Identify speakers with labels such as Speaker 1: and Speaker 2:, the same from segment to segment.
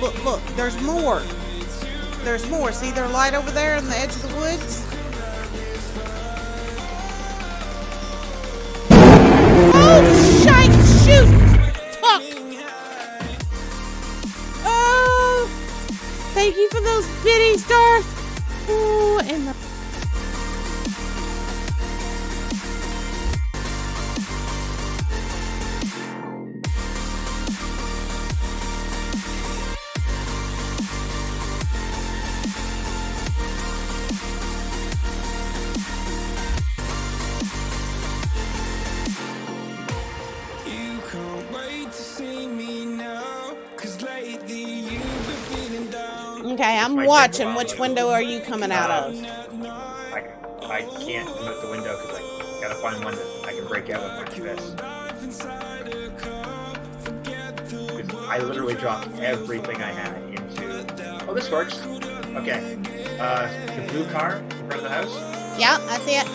Speaker 1: look, look. There's more. There's more. See their light over there on the edge of the woods? Oh, shite, shoot! Tuck! Oh, thank you for those biddies, Darth. Ooh, and the... Okay, I'm watching. Which window are you coming out of?
Speaker 2: I can't move the window because I gotta find one that I can break out with my fist. I literally dropped everything I had into... Oh, this works. Okay. The blue car in front of the house?
Speaker 1: Yeah, I see it.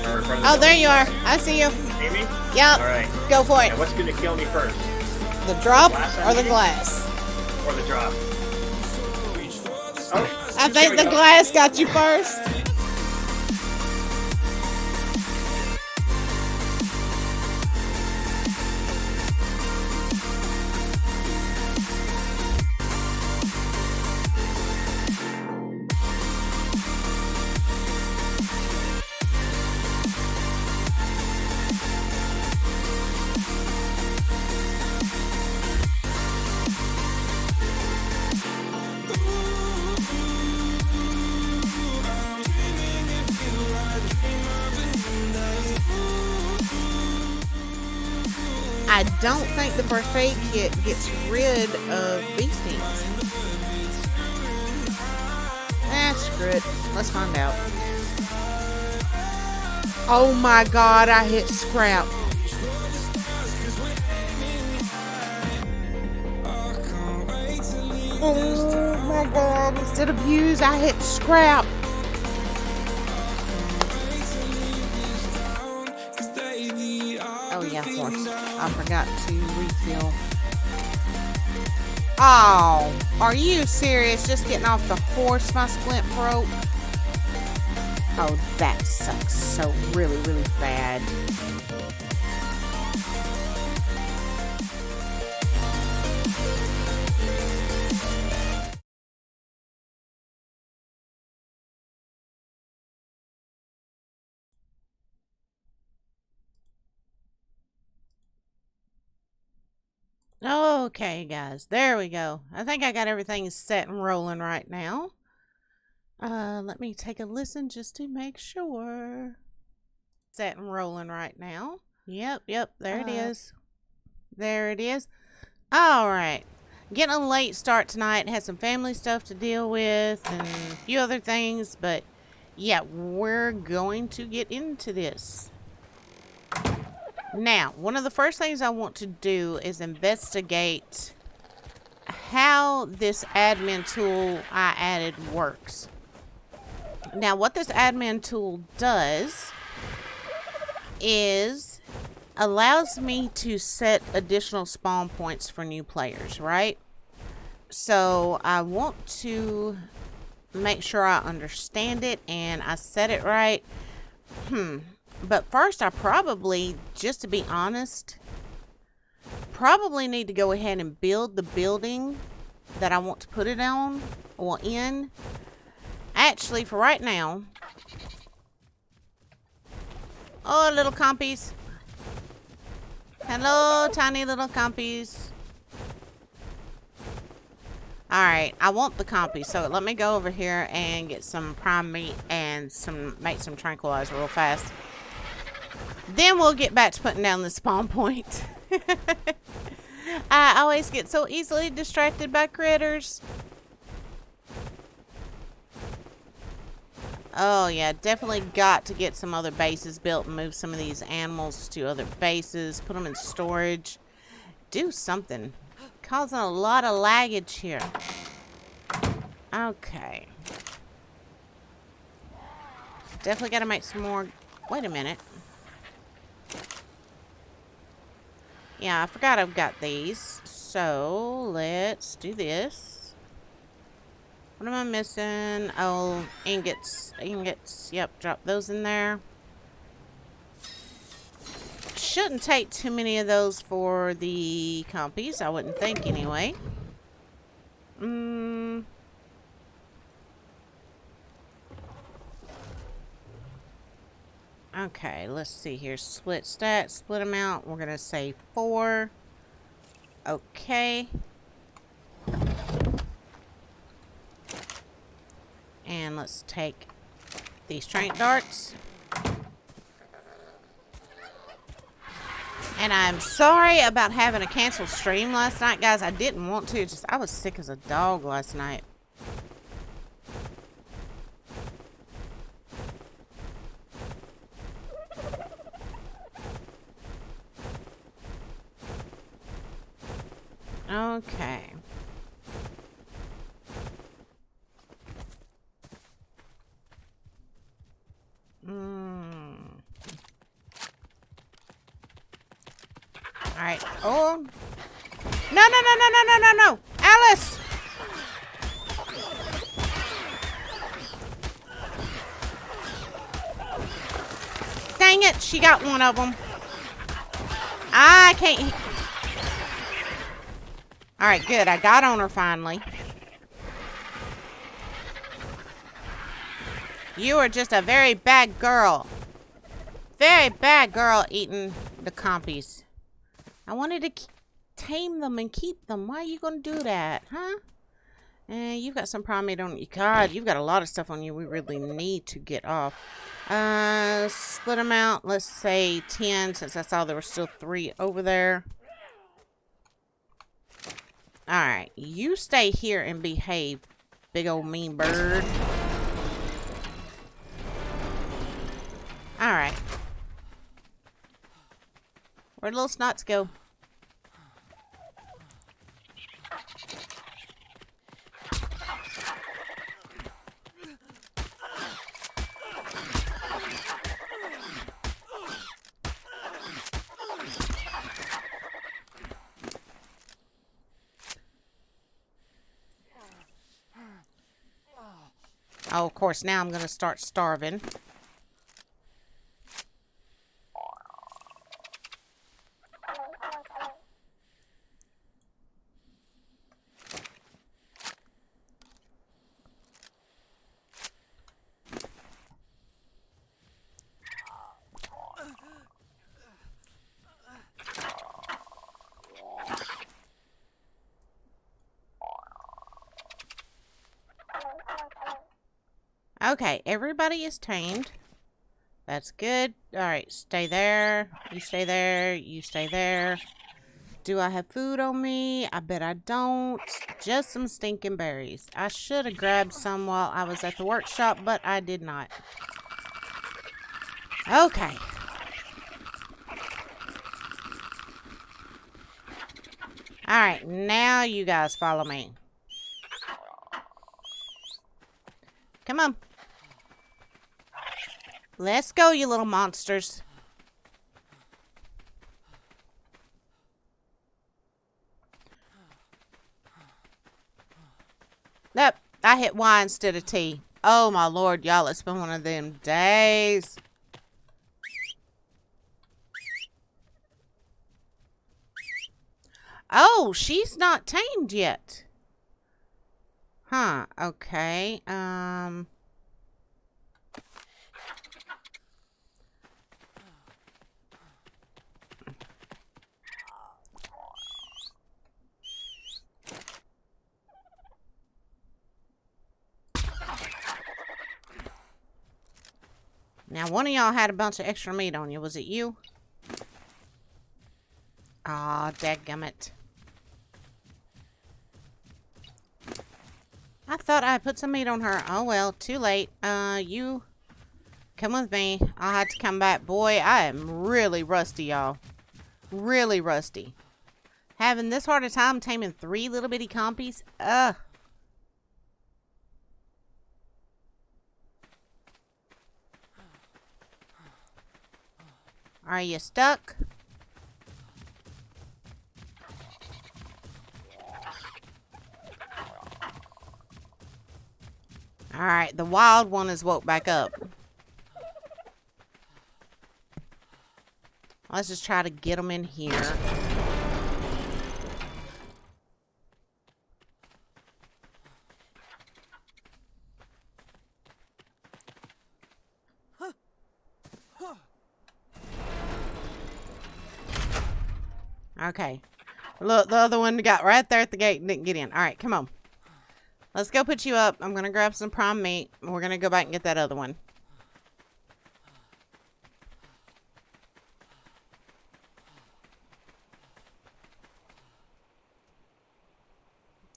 Speaker 2: Or in front of the
Speaker 1: oh, there you are. I see you.
Speaker 2: See me?
Speaker 1: Yep.
Speaker 2: Alright.
Speaker 1: Go for it.
Speaker 2: And what's gonna kill me first?
Speaker 1: The drop or the glass?
Speaker 2: Or the drop? Oh,
Speaker 1: I think the glass got you first. I don't think the first aid kit gets rid of bee stings. Screw it. Let's find out. Oh my god, I hit scrap. Oh my god, instead of use, I hit scrap. Oh yeah, of course. I forgot to refill. Oh, are you serious? Just getting off the horse, my splint broke. Oh, that sucks so really, really bad. Okay, guys, there we go. I think I got everything set and rolling right now. Let me take a listen just to make sure. Set and rolling right now. Yep, there it is. There it is. All right. Getting a late start tonight. Had some family stuff to deal with and a few other things, but yeah, we're going to get into this. Now, one of the first things I want to do is investigate how this admin tool I added works. Now, what this admin tool does is allows me to set additional spawn points for new players, right? So, I want to make sure I understand it and I set it right. But first, I probably, just to be honest, probably need to go ahead and build the building that I want to put it on or in. Actually, for right now. Oh, little compies. Hello, tiny little compies. Alright, I want the compies, so let me go over here and get some prime meat and make some tranquilizer real fast. Then we'll get back to putting down the spawn point. I always get so easily distracted by critters. Oh yeah, definitely got to get some other bases built and move some of these animals to other bases. Put them in storage. Do something. Causing a lot of laggage here. Okay. Definitely got to make some more. Wait a minute. Yeah, I forgot I've got these. So, let's do this. What am I missing? Oh, ingots. Ingots. Yep, drop those in there. Shouldn't take too many of those for the compies. I wouldn't think anyway. Okay, let's see here. Split stats. Split them out. We're going to say 4. Okay. And let's take these trank darts. And I'm sorry about having a canceled stream last night, guys. I didn't want to. Just I was sick as a dog last night. Okay. Alright. Oh. No, no, no, no, no, no, no, no. Alice! Dang it. She got one of them. I can't. Alright, good. I got on her finally. You are just a very bad girl. Very bad girl eating the compies. I wanted to tame them and keep them. Why are you going to do that, huh? You've got some primate on you. God, you've got a lot of stuff on you we really need to get off. Split them out. Let's say 10 since I saw there were still 3 over there. Alright, you stay here and behave, big old mean bird. Alright. Where'd little snots go? Oh, of course, now I'm going to start starving. Okay, everybody is tamed. That's good. Alright, stay there. You stay there. You stay there. Do I have food on me? I bet I don't. Just some stinking berries. I should have grabbed some while I was at the workshop, but I did not. Okay. Alright, now you guys follow me. Come on. Let's go, you little monsters. Nope, I hit Y instead of T. Oh my lord, y'all, it's been one of them days. Oh, she's not tamed yet. Huh, okay. Now, one of y'all had a bunch of extra meat on you. Was it you? Aw, dadgummit. I thought I put some meat on her. Oh, well, too late. You come with me. I'll have to come back. Boy, I am really rusty, y'all. Really rusty. Having this hard a time taming 3 little bitty compies? Ugh. Are you stuck? The wild one is woke back up. Let's just try to get them in here. Okay. Look, the other one got right there at the gate and didn't get in. All right, come on. Let's go put you up. I'm going to grab some prime meat. And we're going to go back and get that other one.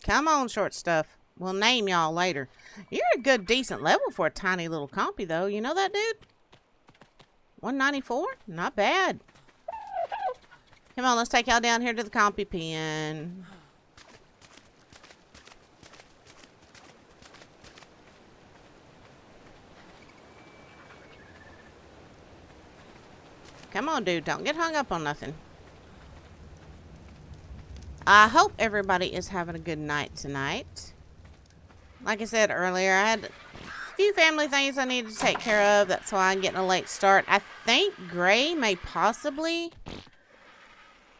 Speaker 1: Come on, short stuff. We'll name y'all later. You're a good, decent level for a tiny little compy, though. You know that, dude? 194? Not bad. Come on, let's take y'all down here to the compy pen. Come on, dude. Don't get hung up on nothing. I hope everybody is having a good night tonight. Like I said earlier, I had a few family things I needed to take care of. That's why I'm getting a late start. I think Gray may possibly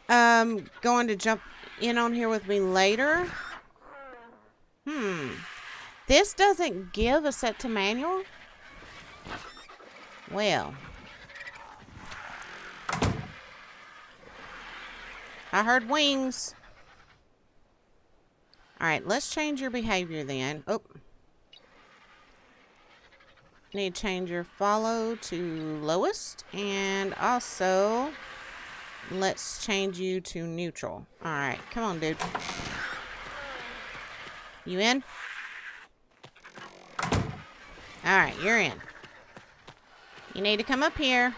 Speaker 1: going to jump in on here with me later. This doesn't give a set to manual. Well, I heard wings. Alright, let's change your behavior then. Oh. Need to change your follow to lowest. And also, let's change you to neutral. Alright, come on, dude. You in? Alright, you're in. You need to come up here.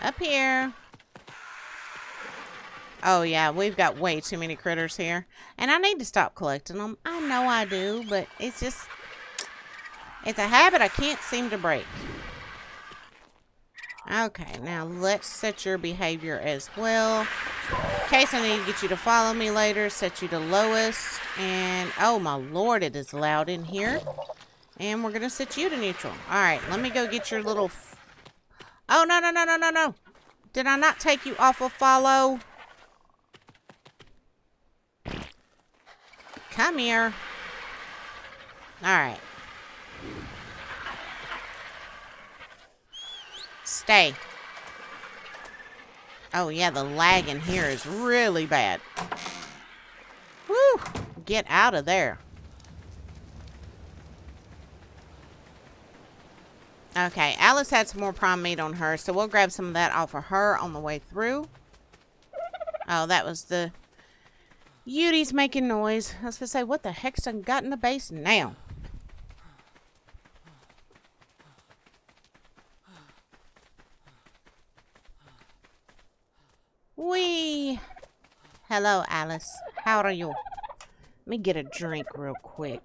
Speaker 1: Up here. Oh, yeah, we've got way too many critters here. And I need to stop collecting them. I know I do, but it's just... it's a habit I can't seem to break. Okay, now let's set your behavior as well. In case I need to get you to follow me later, set you to lowest. And, oh my lord, it is loud in here. And we're going to set you to neutral. Alright, let me go get your little... oh, no, no, no, no, no, no. Did I not take you off of follow? Come here. Alright. Stay. Oh, yeah, the lag in here is really bad. Woo! Get out of there. Okay, Alice had some more prime meat on her, so we'll grab some of that off of her on the way through. Oh, that was the... Yudi's making noise. I was gonna say, what the heck's done got in the base now? Wee. Hello, Alice. How are you? Let me get a drink real quick.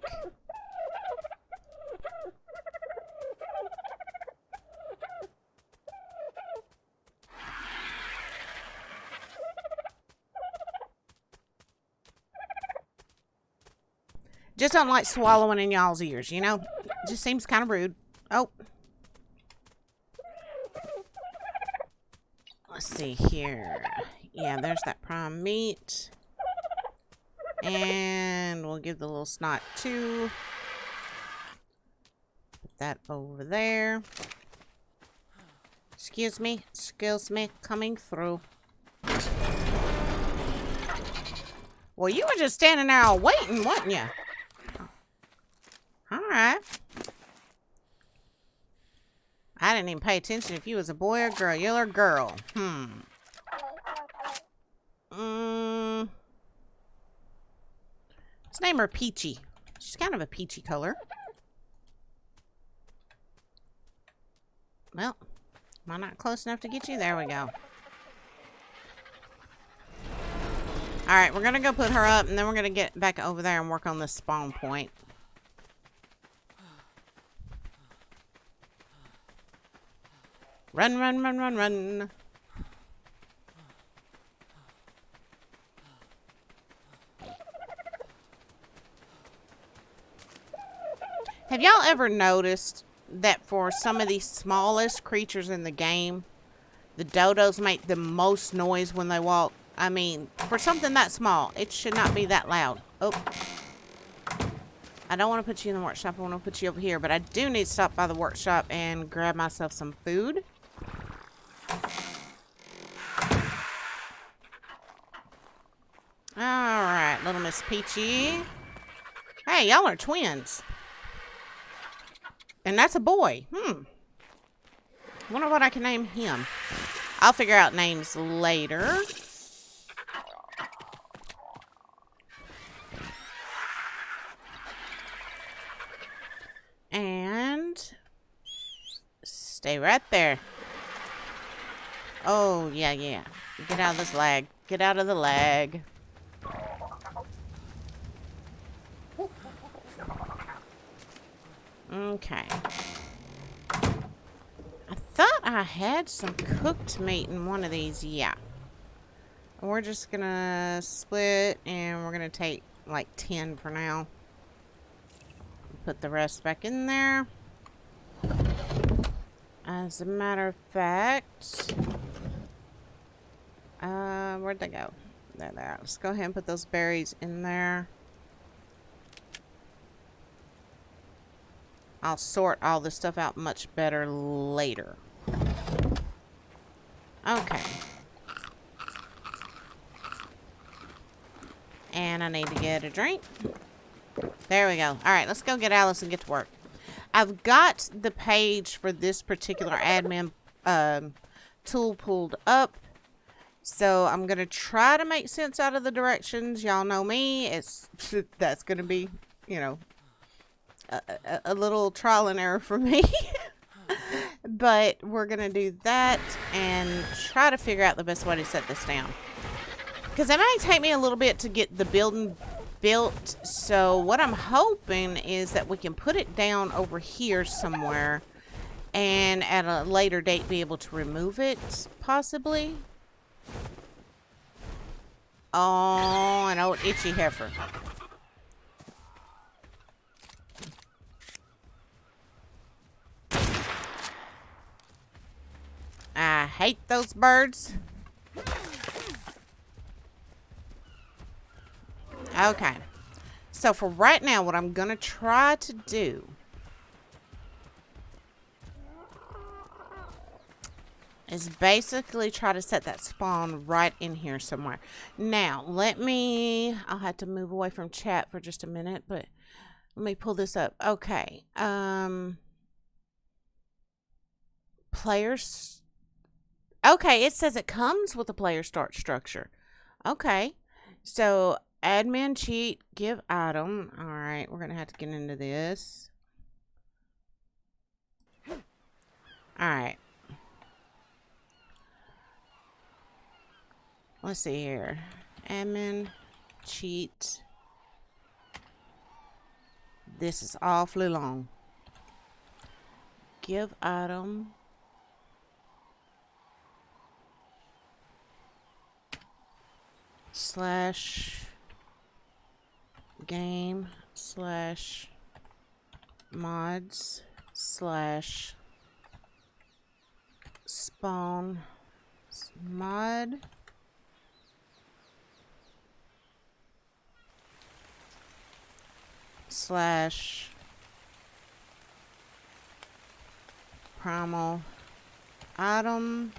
Speaker 1: Just don't like swallowing in y'all's ears, you know? It just seems kind of rude. Oh. Let's see here. Yeah, there's that prime meat. And we'll give the little snot too. Put that over there. Excuse me, coming through. Well, you were just standing there all waiting, wasn't you? Alright. I didn't even pay attention if you was a boy or girl. You're a girl. Let's name her Peachy. She's kind of a peachy color. Well, am I not close enough to get you? There we go. Alright, we're going to go put her up, and then we're going to get back over there and work on this spawn point. Run, run, run, run, run. Have y'all ever noticed that for some of the smallest creatures in the game, the dodos make the most noise when they walk? I mean, for something that small, it should not be that loud. Oh. I don't want to put you in the workshop. I want to put you over here. But I do need to stop by the workshop and grab myself some food. Alright, little Miss Peachy. Hey, y'all are twins. And that's a boy. Wonder what I can name him. I'll figure out names later. And stay right there. Oh, yeah. Get out of this lag. Get out of the lag. Okay. I thought I had some cooked meat in one of these. Yeah. We're just gonna split and we're gonna take like 10 for now. Put the rest back in there. As a matter of fact, where'd they go? There they are. Let's go ahead and put those berries in there. I'll sort all this stuff out much better later. Okay. And I need to get a drink. There we go. Alright, let's go get Alice and get to work. I've got the page for this particular admin tool pulled up. So I'm going to try to make sense out of the directions. Y'all know me. That's going to be, you know, a little trial and error for me. But we're going to do that and try to figure out the best way to set this down. Because it might take me a little bit to get the building built. So what I'm hoping is that we can put it down over here somewhere. And at a later date be able to remove it, possibly. Oh, an old itchy heifer. I hate those birds. Okay. So for right now, what I'm going to try to do is basically try to set that spawn right in here somewhere. Now, I'll have to move away from chat for just a minute, but let me pull this up. Okay. Players. Okay, it says it comes with a player start structure. Okay. So, admin cheat, give item. All right, we're going to have to get into this. All right. Let's see here. Admin, cheat. This is awfully long. Give item. Slash game slash mods slash spawn mod slash primal item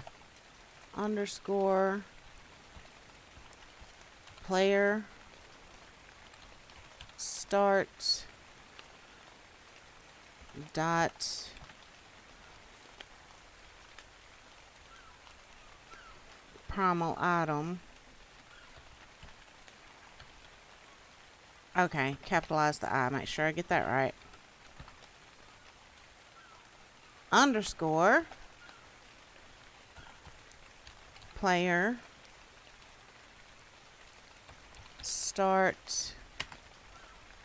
Speaker 1: underscore player start dot primal item. Okay, capitalize the I. Make sure I get that right. Underscore player start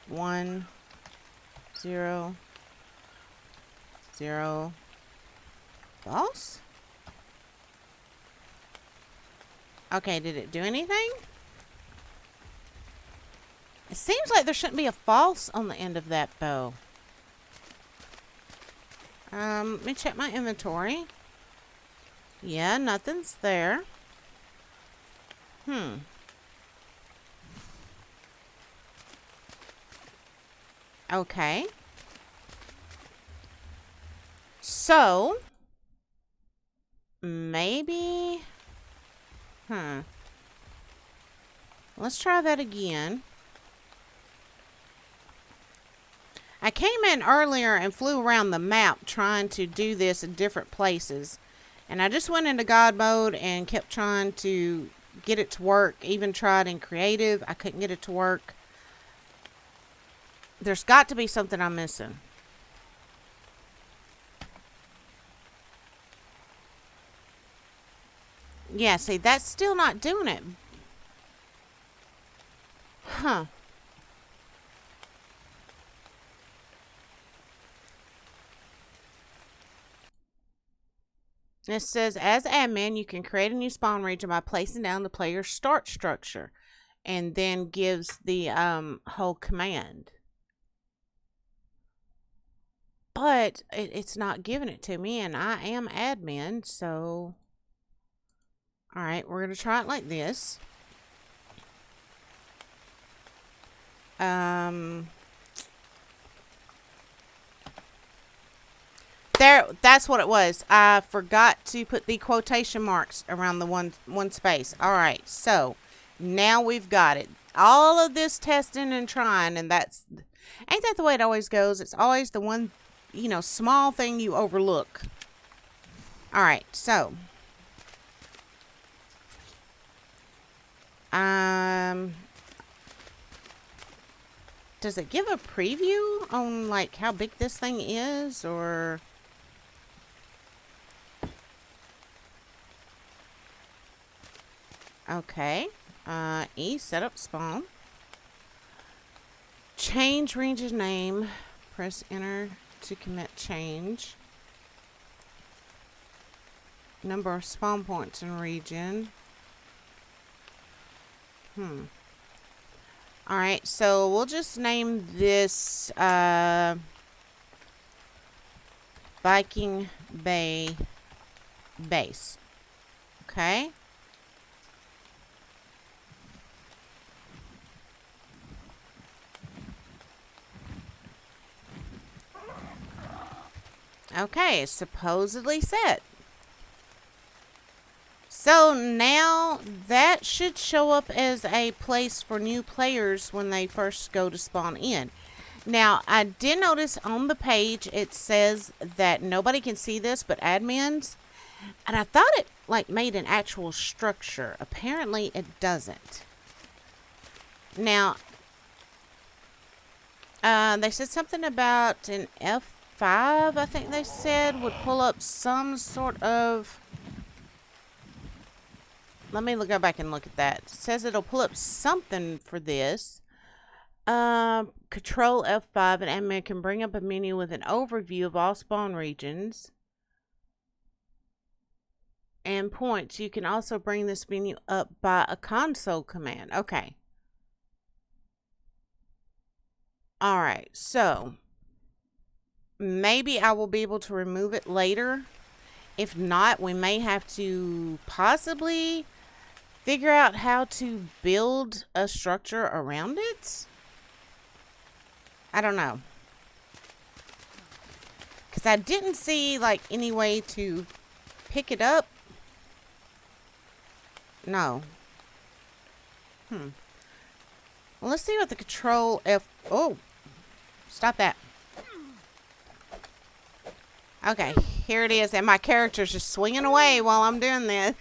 Speaker 1: 1 0 0 false. Okay, did it do anything? It seems like there shouldn't be a false on the end of that though. Let me check my inventory. Yeah, nothing's there. Okay. So, maybe... Let's try that again. I came in earlier and flew around the map trying to do this in different places. And I just went into God mode and kept trying to get it to work. Even tried in creative. I couldn't get it to work. There's got to be something I'm missing. Yeah, see, that's still not doing it. Huh. It says, as admin, you can create a new spawn region by placing down the player's start structure. And then gives the whole command. But it's not giving it to me, and I am admin, so... Alright, we're going to try it like this. There, that's what it was. I forgot to put the quotation marks around the one space. Alright, so now we've got it. All of this testing and trying, and that's... Ain't that the way it always goes? It's always the one, you know, small thing you overlook. Alright, so... Does it give a preview on, like, how big this thing is, or... Okay. E, set up spawn. Change region name. Press enter to commit change. Number of spawn points in region. Alright, so we'll just name this Viking Bay Base. Okay. Okay, it's supposedly set. So now that should show up as a place for new players when they first go to spawn in. Now, I did notice on the page it says that nobody can see this but admins. And I thought it like made an actual structure. Apparently it doesn't. Now, they said something about an F5, I think they said, would pull up some sort of... Let me go back and look at that. It says it'll pull up something for this. Control F5 and admin can bring up a menu with an overview of all spawn regions and points. You can also bring this menu up by a console command. Okay. Alright, so maybe I will be able to remove it later. If not, we may have to possibly figure out how to build a structure around it. I don't know. Because I didn't see, like, any way to pick it up. No. Well, let's see what the control F... Oh! Stop that. Okay, here it is. And my character's just swinging away while I'm doing this.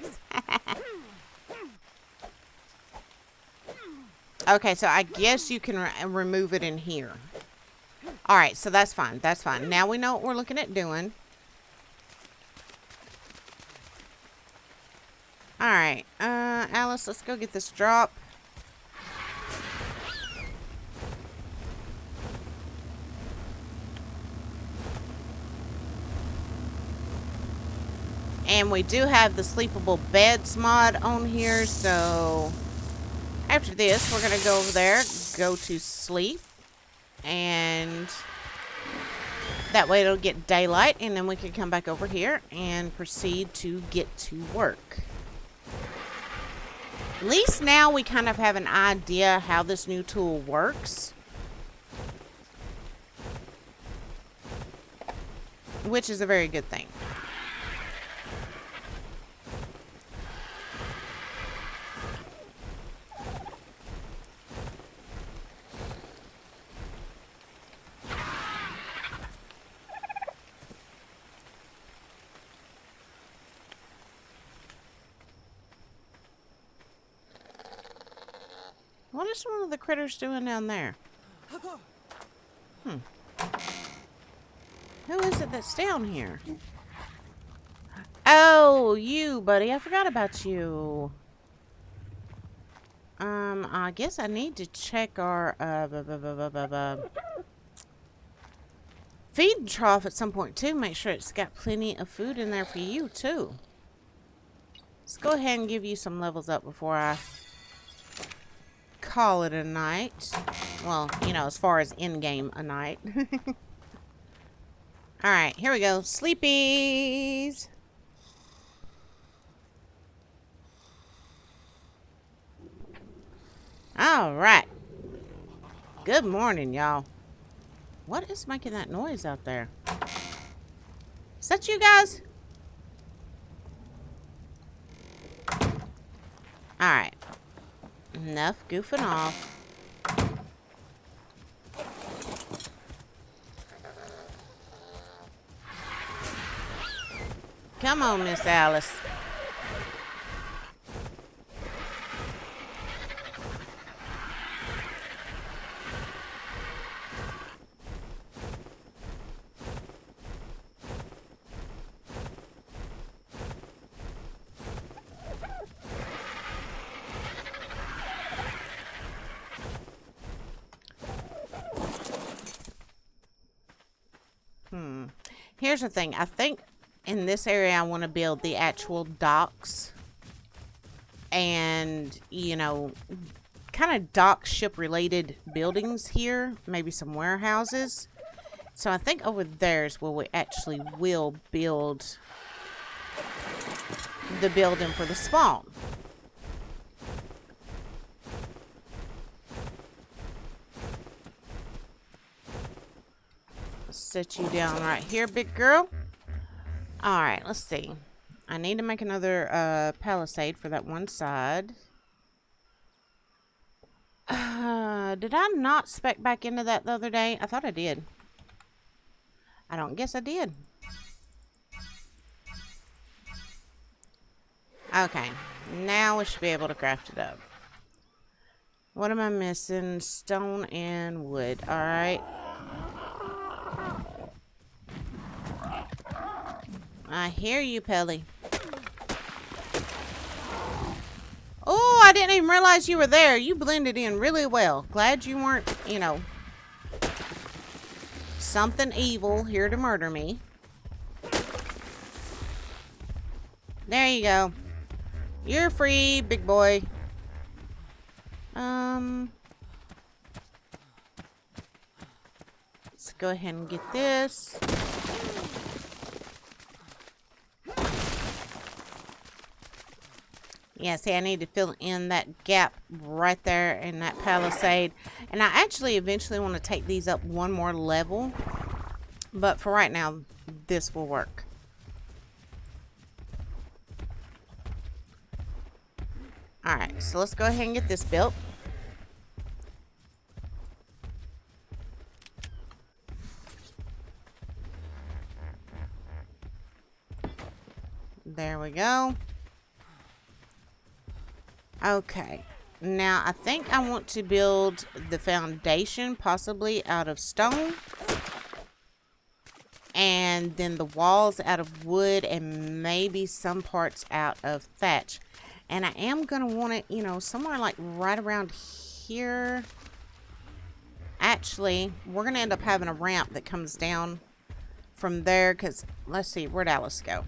Speaker 1: Okay, so I guess you can remove it in here. Alright, so that's fine. That's fine. Now we know what we're looking at doing. Alright, Alice, let's go get this drop. And we do have the sleepable beds mod on here, so after this, we're going to go over there, go to sleep, and That way it'll get daylight, and then we can come back over here and proceed to get to work. At least now we kind of have an idea how this new tool works. Which is a very good thing. What is one of the critters doing down there? Who is it that's down here? Oh, you, buddy. I forgot about you. I guess I need to check our feed trough at some point, too. Make sure it's got plenty of food in there for you, too. Let's go ahead and give you some levels up before I call it a night. Well, you know, as far as in-game a night. Alright, here we go. Sleepies! Alright. Good morning, y'all. What is making that noise out there? Is that you guys? Alright. Enough goofing off. Come on, Miss Alice. Here's the thing. I think in this area I want to build the actual docks and, you know, kind of dock ship related buildings here. Maybe some warehouses. So I think over there is where we actually will build the building for the spawn. Set you down right here, big girl. Alright, let's see. I need to make another palisade for that one side. Did I not spec back into that the other day? I thought I did. I don't guess I did. Okay, now we should be able to craft it up. What am I missing? Stone and wood. Alright. I hear you, Pelly. Oh, I didn't even realize you were there. You blended in really well. Glad you weren't, you know, something evil here to murder me. There you go. You're free, big boy. Let's go ahead and get this. Yeah, see, I need to fill in that gap right there in that palisade. And I actually eventually want to take these up one more level. But for right now, this will work. Alright, so let's go ahead and get this built. There we go. Okay, now I think I want to build the foundation possibly out of stone. And then the walls out of wood and maybe some parts out of thatch. And I am going to want it, you know, somewhere like right around here. Actually, we're going to end up having a ramp that comes down from there. Because, let's see, where'd Alice go?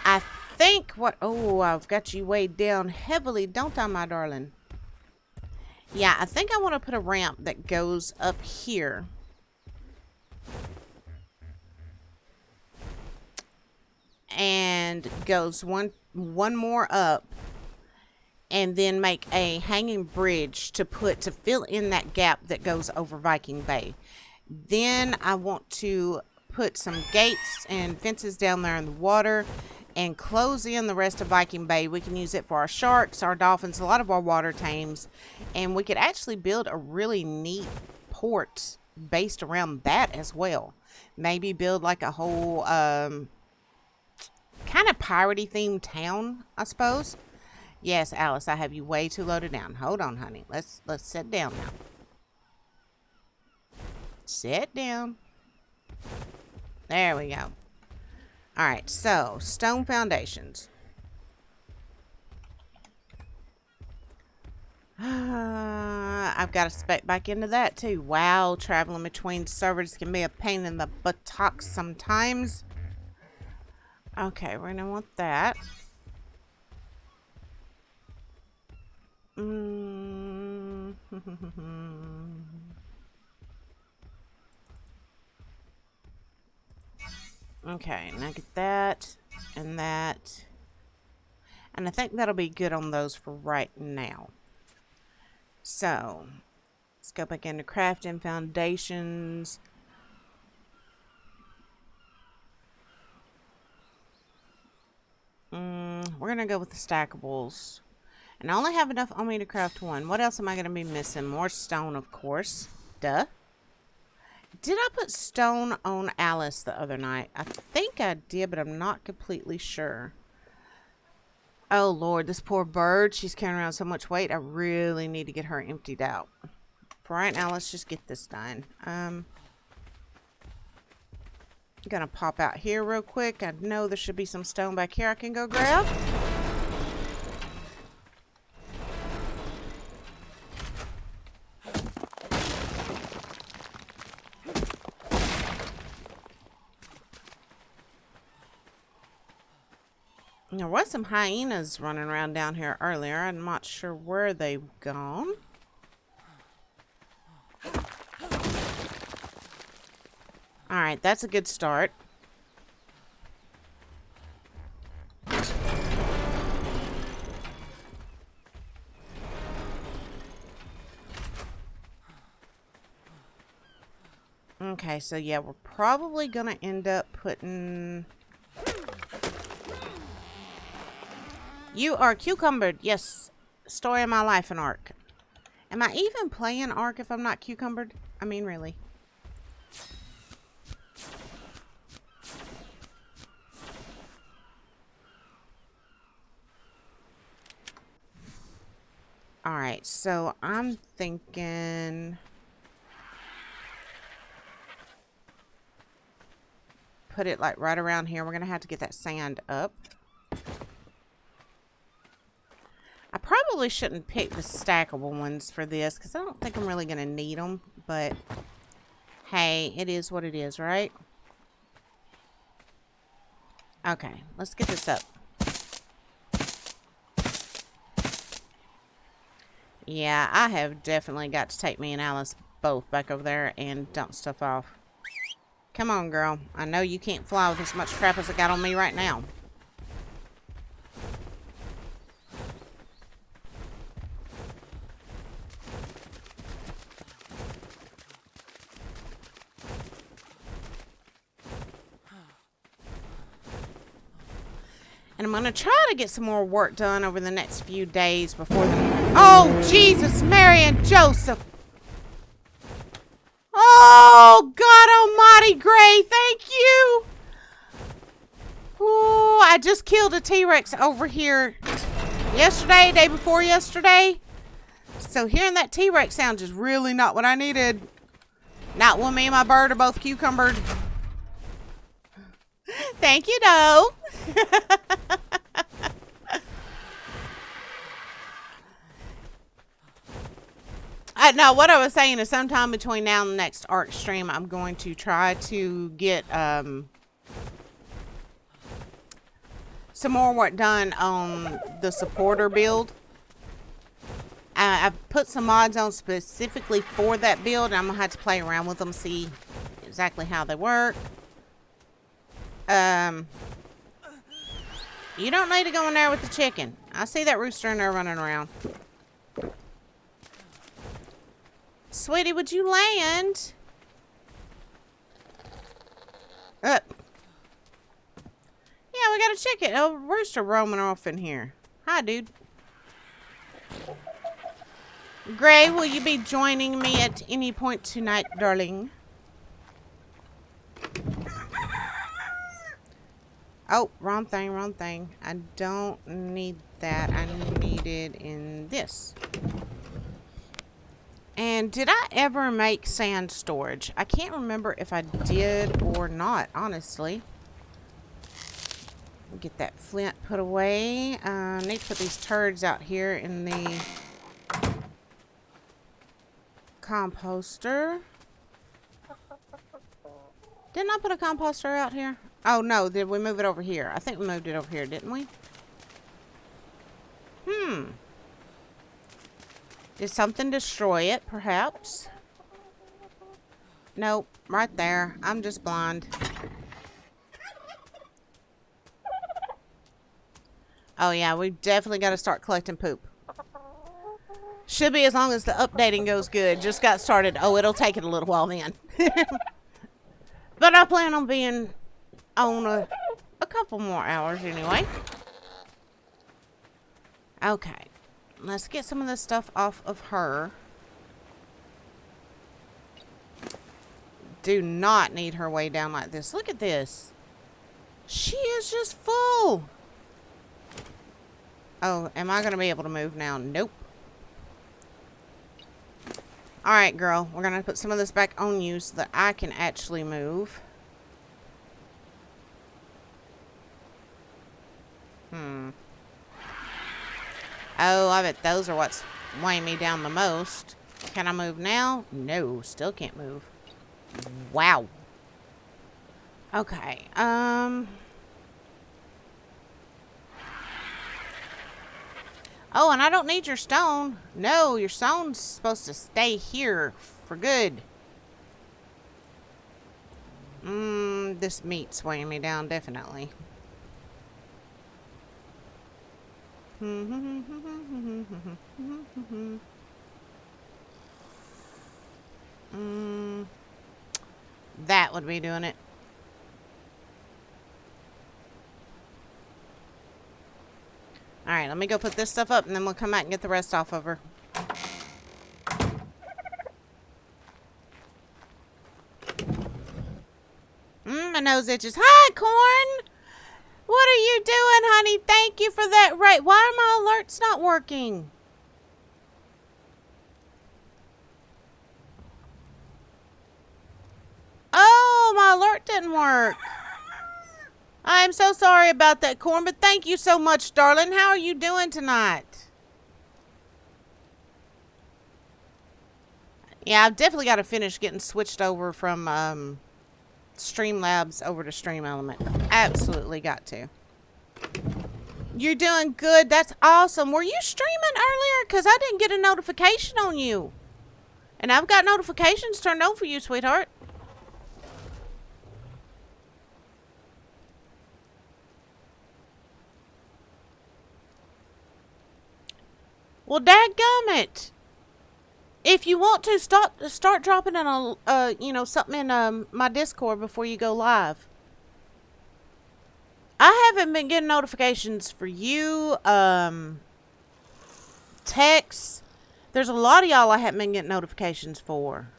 Speaker 1: I think what... Oh, I've got you weighed down heavily, don't I, my darling? Yeah, I think I want to put a ramp that goes up here. And goes one more up. And then make a hanging bridge to fill in that gap that goes over Viking Bay. Then I want to put some gates and fences down there in the water and close in the rest of Viking Bay. We can use it for our sharks, our dolphins, a lot of our water tames. And we could actually build a really neat port based around that as well. Maybe build like a whole kind of piratey themed town, I suppose. Yes, Alice, I have you way too loaded down. Hold on, honey. Let's sit down now. Sit down. There we go. Alright, so, stone foundations. I've got to spec back into that too. Wow, traveling between servers can be a pain in the buttocks sometimes. Okay, we're going to want that. Okay, now get that and that. And I think that'll be good on those for right now. So, let's go back into crafting foundations. We're going to go with the stackables. And I only have enough on me to craft one. What else am I going to be missing? More stone, of course. Duh. Did I put stone on Alice the other night? I think I did, but I'm not completely sure. Oh, Lord, this poor bird. She's carrying around so much weight. I really need to get her emptied out. For right now, let's just get this done. I'm going to pop out here real quick. I know there should be some stone back here I can go grab. There was some hyenas running around down here earlier. I'm not sure where they've gone. Alright, that's a good start. Okay, so yeah, we're probably gonna end up putting... You are cucumbered. Yes. Story of my life in ARK. Am I even playing ARK if I'm not cucumbered? I mean, really. Alright, so I'm thinking... Put it like right around here. We're going to have to get that sand up. I probably shouldn't pick the stackable ones for this because I don't think I'm really going to need them. But, hey, it is what it is, right? Okay, let's get this up. Yeah, I have definitely got to take me and Alice both back over there and dump stuff off. Come on, girl. I know you can't fly with as much crap as I got on me right now. And I'm going to try to get some more work done over the next few days before the... Oh, Jesus, Mary, and Joseph. Oh, God almighty, Gray, thank you. Oh, I just killed a T-Rex over here yesterday, day before yesterday. So hearing that T-Rex sound is really not what I needed. Not when me and my bird are both cucumbered. Thank you, though. No, what I was saying is sometime between now and the next ARK stream, I'm going to try to get some more work done on the supporter build. I've put some mods on specifically for that build. And I'm going to have to play around with them, see exactly how they work. You don't need to go in there with the chicken. I see that rooster in there running around. Sweetie, would you land? Up. Yeah, we got a chicken. A rooster roaming off in here. Hi, dude. Gray, will you be joining me at any point tonight, darling? Oh, wrong thing, wrong thing. I don't need that. I need it in this. And did I ever make sand storage? I can't remember if I did or not, honestly. Get that flint put away. I need to put these turds out here in the composter. Didn't I put a composter out here? Oh, no. Did we move it over here? I think we moved it over here, didn't we? Did something destroy it, perhaps? Nope. Right there. I'm just blind. Oh, yeah. We've definitely got to start collecting poop. Should be as long as the updating goes good. Just got started. Oh, it'll take it a little while then. But I plan on being on a couple more hours anyway. Okay. Let's get some of this stuff off of her. Do not need her way down like this. Look at this. She is just full. Oh, am I going to be able to move now? Nope. Alright, girl. We're going to put some of this back on you so that I can actually move. Oh, I bet those are what's weighing me down the most. Can I move now? No, still can't move. Wow. Okay, Oh, and I don't need your stone. No, your stone's supposed to stay here for good. This meat's weighing me down, definitely. That would be doing it. Alright, let me go put this stuff up and then we'll come back and get the rest off of her. My nose itches. Hi, Corn! What are you doing, honey? Thank you for that rate. Why are my alerts not working? Oh, my alert didn't work. I'm so sorry about that, Corn, but thank you so much, darling. How are you doing tonight? Yeah, I've definitely got to finish getting switched over from Streamlabs over to Stream Element. Absolutely got to. You're doing good. That's awesome. Were you streaming earlier? Because I didn't get a notification on you. And I've got notifications turned on for you, sweetheart. Well, dadgummit. If you want to, start dropping in a, something in my Discord before you go live. I haven't been getting notifications for you, texts. There's a lot of y'all I haven't been getting notifications for.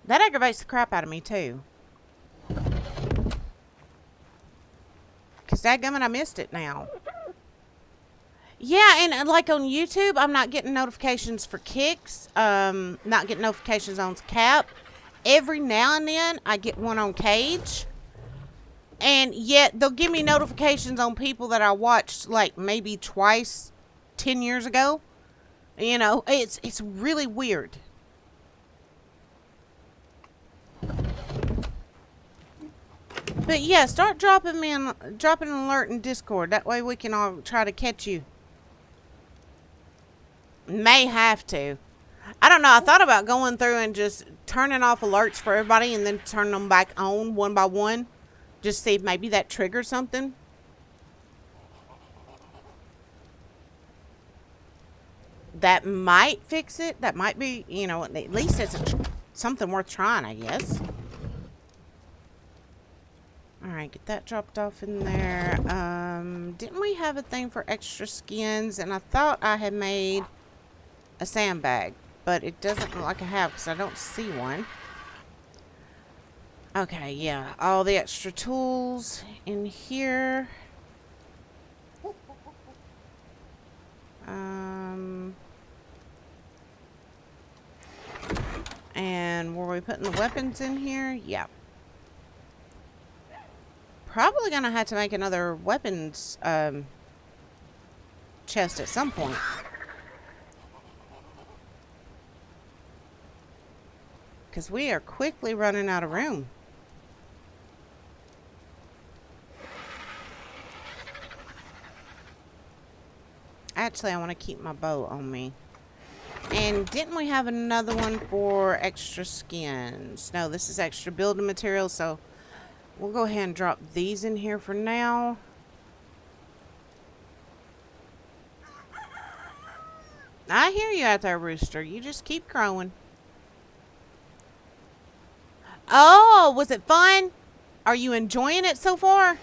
Speaker 1: That aggravates the crap out of me, too. Because dadgummit, I missed it now. Yeah, and like on YouTube, I'm not getting notifications for kicks. Not getting notifications on Cap. Every now and then, I get one on Cage. And yet, they'll give me notifications on people that I watched, like, maybe twice 10 years ago. You know, it's really weird. But yeah, start dropping an alert in Discord. That way we can all try to catch you. May have to. I don't know. I thought about going through and just turning off alerts for everybody and then turning them back on one by one. Just see if maybe that triggers something. That might fix it. That might be, you know, at least it's something worth trying, I guess. Alright, get that dropped off in there. Didn't we have a thing for extra skins? And I thought I had made a sandbag, but it doesn't look like I have because I don't see one. Okay, yeah, all the extra tools in here. And were we putting the weapons in here? Yeah. Probably gonna have to make another weapons chest at some point. Because we are quickly running out of room. Actually, I want to keep my bow on me. And didn't we have another one for extra skins? No, this is extra building materials, so we'll go ahead and drop these in here for now. I hear you out there, Rooster. You just keep crowing. Oh, was it fun? Are you enjoying it so far?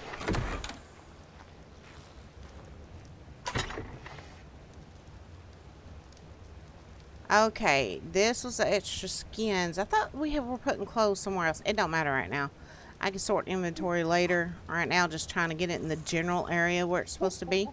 Speaker 1: Okay, this was the extra skins. I thought we were putting clothes somewhere else. It don't matter right now. I can sort inventory later. Right now, just trying to get it in the general area where it's supposed to be.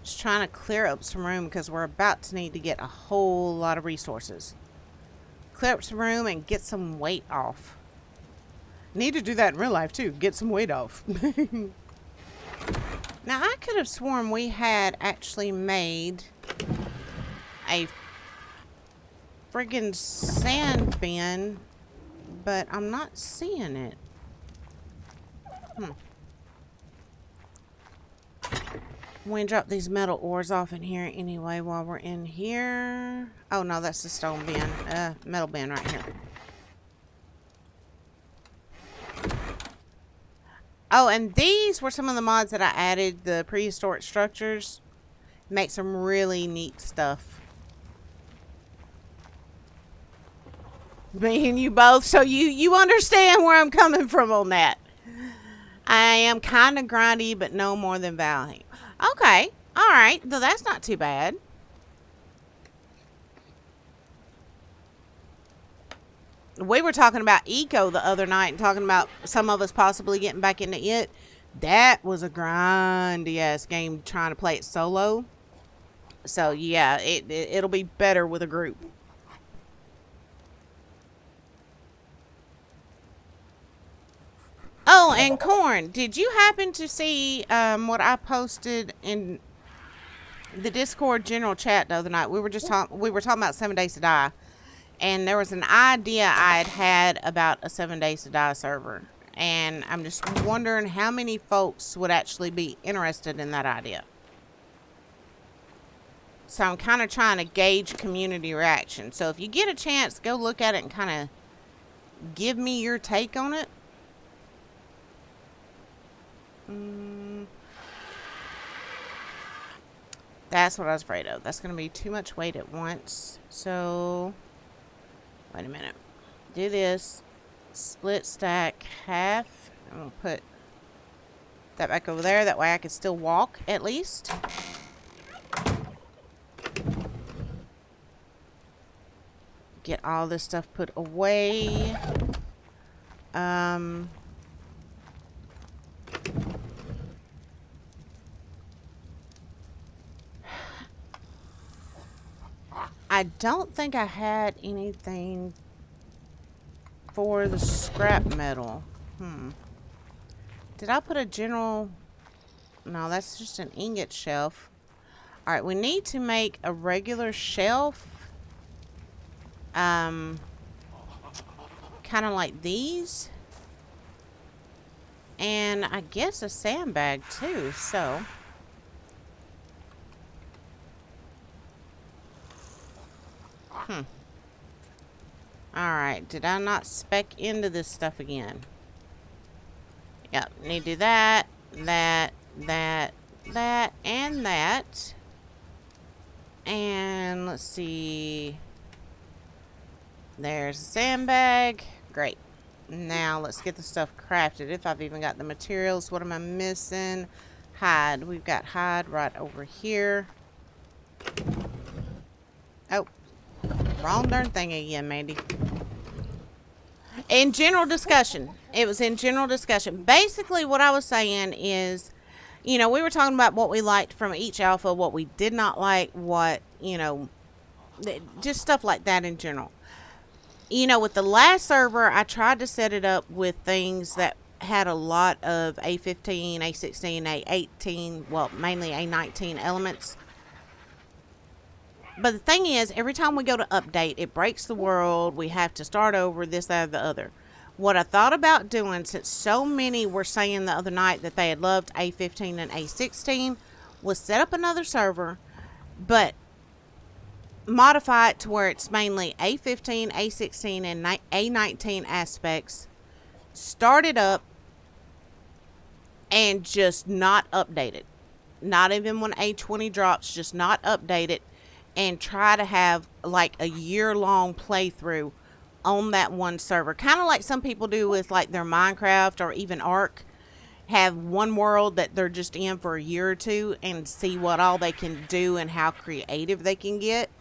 Speaker 1: Just trying to clear up some room because we're about to need to get a whole lot of resources. Clear up some room and get some weight off. Need to do that in real life too. Get some weight off. Now I could have sworn we had actually made a friggin' sand bin, but I'm not seeing it. We can drop these metal ores off in here anyway while we're in here. Oh no, that's the stone bin. Metal bin right here. Oh, and these were some of the mods that I added. The prehistoric structures. Make some really neat stuff. Me and you both, so you understand where I'm coming from on that. I am kind of grindy, but no more than Valley. Okay, alright, so that's not too bad. We were talking about Eco the other night and talking about some of us possibly getting back into it. That was a grindy ass game trying to play it solo. So yeah, it'll be better with a group. Oh, and Corn, did you happen to see what I posted in the Discord general chat the other night? We were talking about 7 Days to Die, and there was an idea I had about a 7 Days to Die server, and I'm just wondering how many folks would actually be interested in that idea. So I'm kind of trying to gauge community reaction. So if you get a chance, go look at it and kind of give me your take on it. That's what I was afraid of. That's going to be too much weight at once. So, wait a minute. Do this. Split stack half. I'm going to put that back over there. That way I can still walk at least. Get all this stuff put away. I don't think I had anything for the scrap metal. Did I put a general... No, that's just an ingot shelf. Alright, we need to make a regular shelf. Kind of like these. And I guess a sandbag too, so. Alright, did I not spec into this stuff again? Yep, need to do that, that, and that. And let's see. There's a sandbag. Great. Now let's get the stuff crafted. If I've even got the materials. What am I missing? Hide. We've got hide right over here. Oh. Wrong darn thing again, Mandy. In general discussion. It was in general discussion. Basically what I was saying is, you know, we were talking about what we liked from each alpha, what we did not like, what, you know, just stuff like that in general. You know, with the last server, I tried to set it up with things that had a lot of A15, A16, A18, well, mainly A19 elements. But the thing is, every time we go to update, it breaks the world. We have to start over, this, that, or the other. What I thought about doing, since so many were saying the other night that they had loved A15 and A16, was set up another server, but modify it to where it's mainly A15, A16, and A19 aspects. Start it up and just not update it. Not even when A20 drops, just not update it. And try to have like a year-long playthrough on that one server. Kind of like some people do with like their Minecraft or even ARK. Have one world that they're just in for a year or two and see what all they can do and how creative they can get.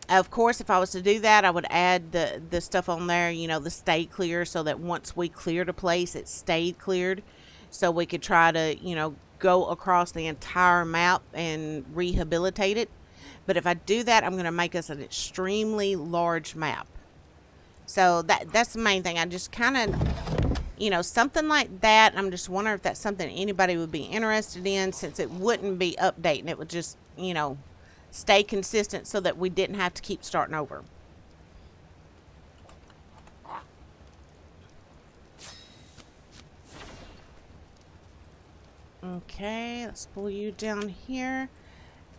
Speaker 1: Of course, if I was to do that, I would add the stuff on there, you know, the stay clear, so that once we cleared a place, it stayed cleared. So we could try to, you know, go across the entire map and rehabilitate it. But if I do that, I'm going to make us an extremely large map. So that's the main thing. I just kind of, you know, something like that. I'm just wondering if that's something anybody would be interested in, since it wouldn't be updating. It would just, you know, stay consistent so that we didn't have to keep starting over. Okay, let's pull you down here.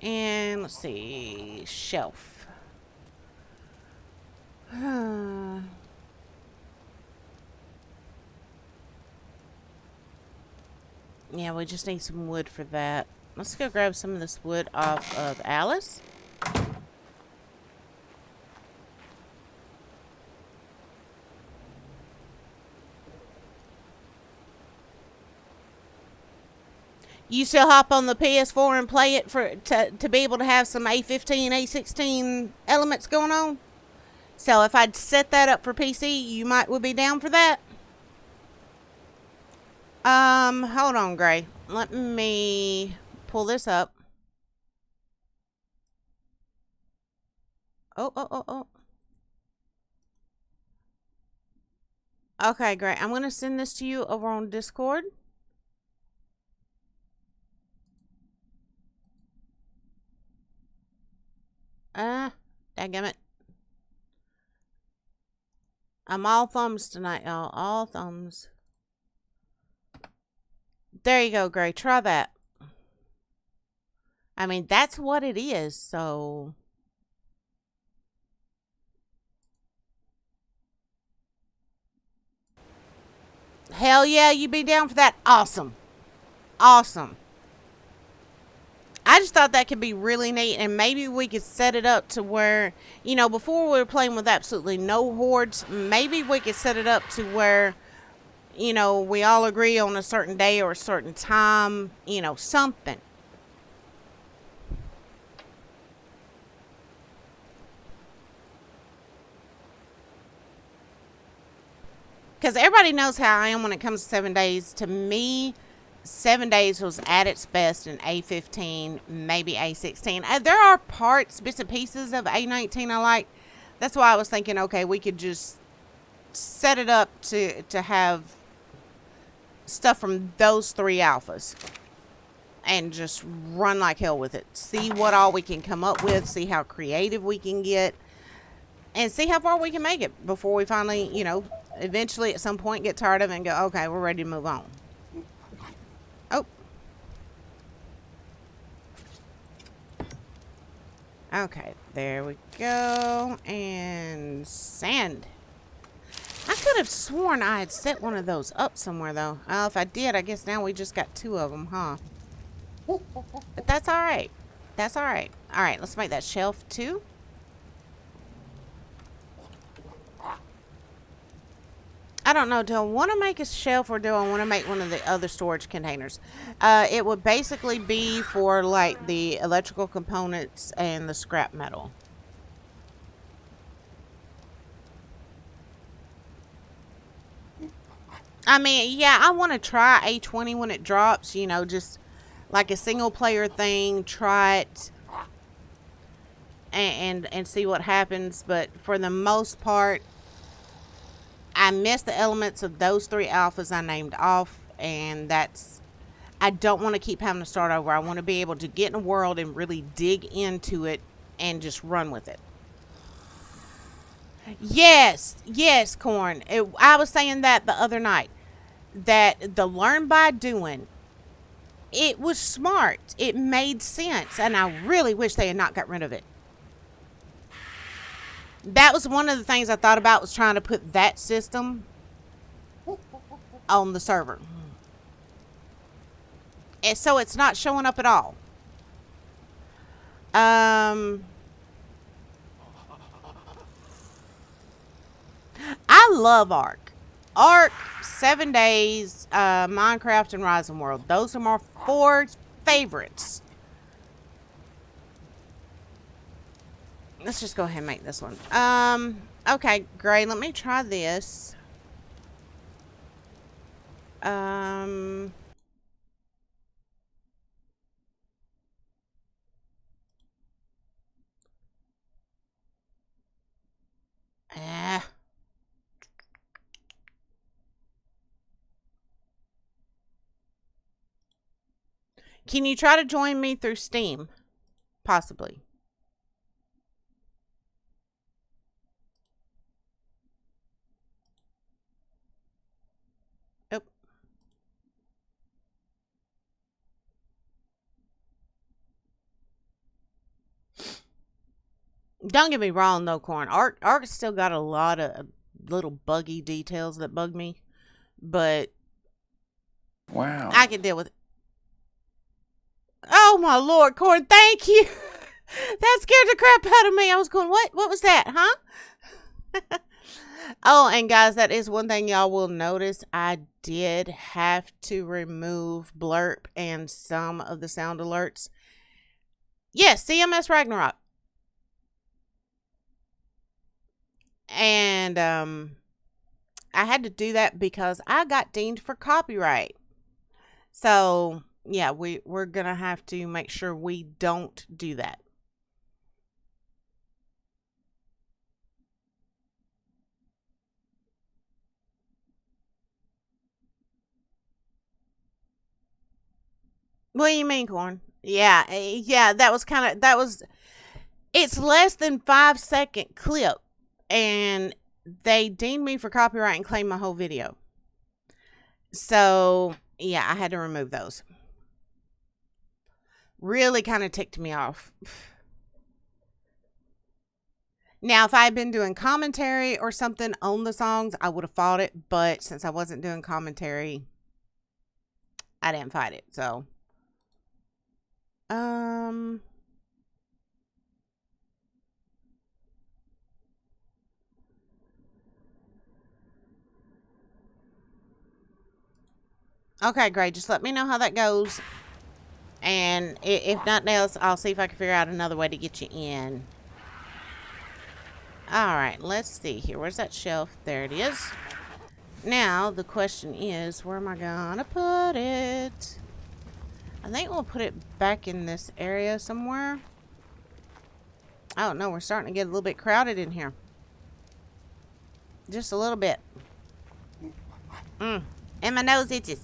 Speaker 1: And let's see, shelf. Yeah, we just need some wood for that. Let's go grab some of this wood off of Alice. You still hop on the PS4 and play it to be able to have some A15, A16 elements going on? So if I'd set that up for PC, you would be down for that? Hold on, Gray. Let me pull this up. Oh. Okay, great. I'm going to send this to you over on Discord. Dadgummit. I'm all thumbs tonight, y'all. All thumbs. There you go, Gray. Try that. I mean, that's what it is, so... Hell yeah, you be down for that? Awesome. Awesome. I just thought that could be really neat, and maybe we could set it up to where, you know, before we were playing with absolutely no hordes, maybe we could set it up to where, you know, we all agree on a certain day or a certain time, you know, something. Because everybody knows how I am when it comes to 7 days. To me, 7 days was at its best in A15, maybe A16. There are parts, bits and pieces of A19 I like. That's why I was thinking, okay, we could just set it up to have stuff from those three alphas. and just run like hell with it. See what all we can come up with. See how creative we can get. And see how far we can make it before we finally, you know, eventually at some point get tired of it and go, okay, we're ready to move on. Oh. Okay, there we go. And sand. I could have sworn I had set one of those up somewhere, though. If I did, I guess now we just got 2 of them, huh? But that's all right. That's all right. All right, let's make that shelf, too. I don't know. Do I want to make a shelf or do I want to make one of the other storage containers? It would basically be for, like, the electrical components and the scrap metal. I mean, yeah, I want to try A20 when it drops, you know, just like a single player thing, try it and see what happens. But for the most part, I miss the elements of those 3 alphas I named off, and that's, I don't want to keep having to start over. I want to be able to get in a world and really dig into it and just run with it. Yes, yes, Corn. I was saying that the other night, that the learn by doing, it was smart. It made sense, and I really wish they had not got rid of it. That was one of the things I thought about, was trying to put that system on the server. And so it's not showing up at all. I love ARK. ARK, 7 Days, Minecraft, and Rising World. Those are my 4 favorites. Let's just go ahead and make this one. Okay, great. Let me try this. Can you try to join me through Steam? Possibly. Oh. Don't get me wrong, though, Corn. ARK's still got a lot of little buggy details that bug me. But
Speaker 3: wow,
Speaker 1: I can deal with it. Oh, my Lord, Corn, thank you. That scared the crap out of me. I was going, what? What was that, huh? Oh, and guys, that is one thing y'all will notice. I did have to remove blurp and some of the sound alerts. Yes, CMS Ragnarok. And I had to do that because I got dinged for copyright. So, yeah, we're going to have to make sure we don't do that. What do you mean, Corn? Yeah, that was it's less than 5-second clip, and they deemed me for copyright and claimed my whole video. So, yeah, I had to remove those. Really kind of ticked me off. Now, if I had been doing commentary or something on the songs, I would have fought it, but since I wasn't doing commentary, I didn't fight it, so... Okay, great. Just let me know how that goes. And if nothing else, I'll see if I can figure out another way to get you in. Alright, let's see here. Where's that shelf? There it is. Now, the question is, where am I gonna put it? I think we'll put it back in this area somewhere. I don't know. We're starting to get a little bit crowded in here. Just a little bit. And my nose itches.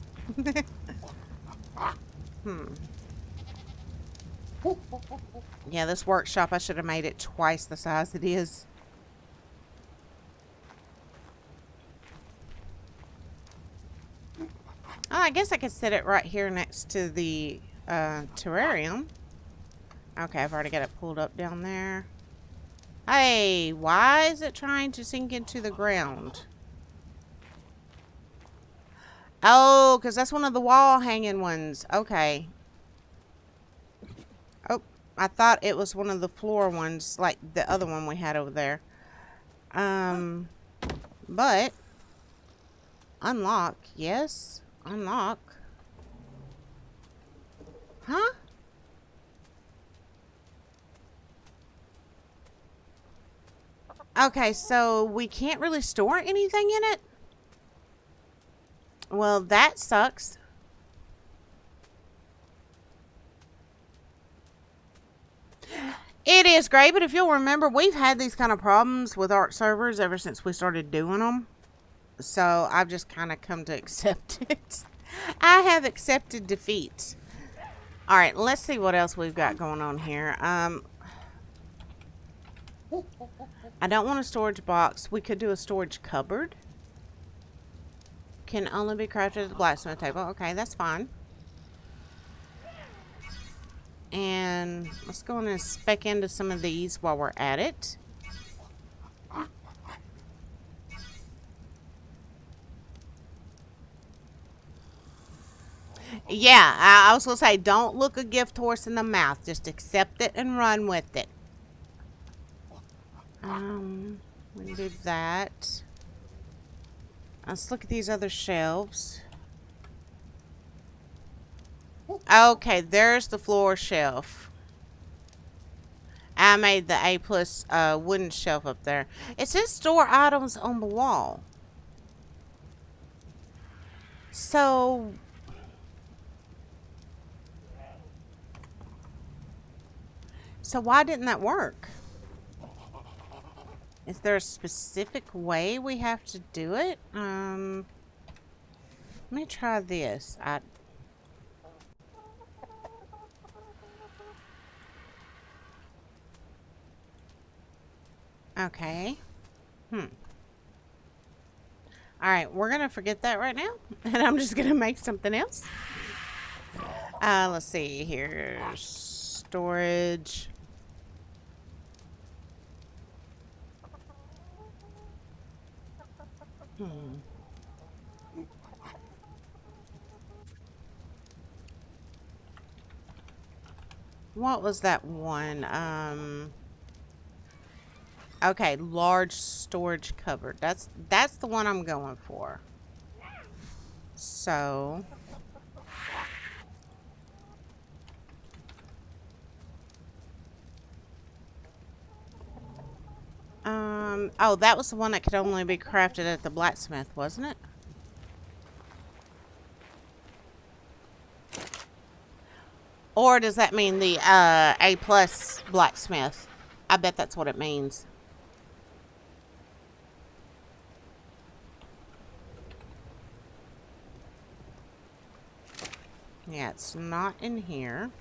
Speaker 1: Yeah, this workshop, I should have made it twice the size it is. Oh, I guess I could set it right here next to the terrarium. Okay, I've already got it pulled up down there. Hey, why is it trying to sink into the ground? Oh, because that's one of the wall hanging ones. Okay. Oh, I thought it was one of the floor ones, like the other one we had over there. But unlock, yes, unlock. Huh? Okay, so we can't really store anything in it? Well, that sucks. It is great, but if you'll remember, we've had these kind of problems with ARK servers ever since we started doing them. So I've just kind of come to accept it. I have accepted defeat. All right, let's see what else we've got going on here. I don't want a storage box. We could do a storage cupboard. Can only be crafted at the blacksmith table. Okay, that's fine. And let's go and spec into some of these while we're at it. Yeah, I was going to say, don't look a gift horse in the mouth. Just accept it and run with it. We can do that. Let's look at these other shelves. Okay, there's the floor shelf. I made the A+ wooden shelf up there. It says store items on the wall. So why didn't that work? Is there a specific way we have to do it? Let me try this. Okay. Alright, we're going to forget that right now. And I'm just going to make something else. Let's see here. Storage. What was that one? Okay, large storage cupboard. That's the one I'm going for. So oh, that was the one that could only be crafted at the blacksmith, wasn't it? Or does that mean the A+ blacksmith? I bet that's what it means. Yeah, it's not in here.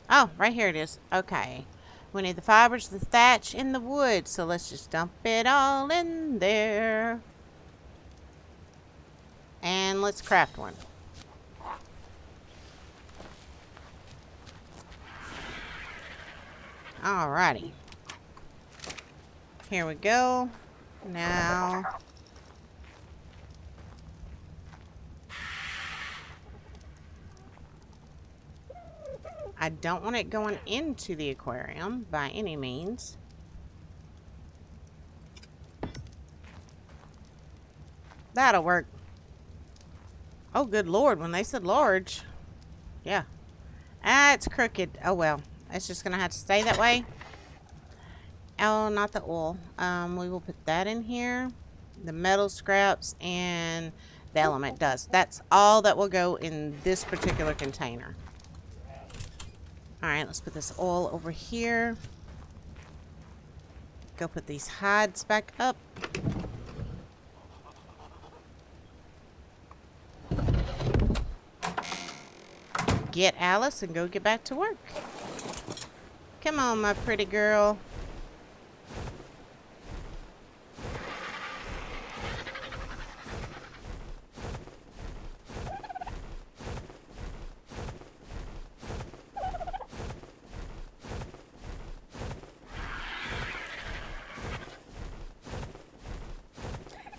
Speaker 1: Oh, right here it is. Okay. We need the fibers, the thatch, and the wood. So let's just dump it all in there. And let's craft one. Alrighty. Here we go. Now. I don't want it going into the aquarium by any means. That'll work. Oh, good Lord. When they said large. Yeah. Ah, it's crooked. Oh, well. It's just going to have to stay that way. Oh, not the oil. We will put that in here. The metal scraps and the element dust. That's all that will go in this particular container. Alright, let's put this oil over here. Go put these hides back up. get Alice and go get back to work. Come on, my pretty girl.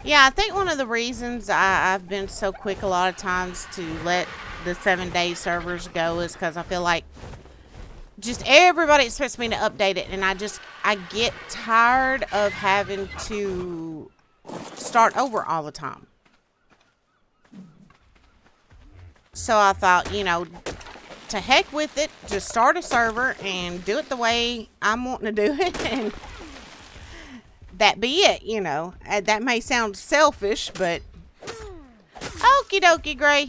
Speaker 1: Yeah, I think one of the reasons I've been so quick a lot of times to let the 7-day servers go is because I feel like just everybody expects me to update it, and I get tired of having to start over all the time. So I thought, you know, to heck with it, just start a server and do it the way I'm wanting to do it, and that be it, you know. That may sound selfish, but okie dokie, Gray.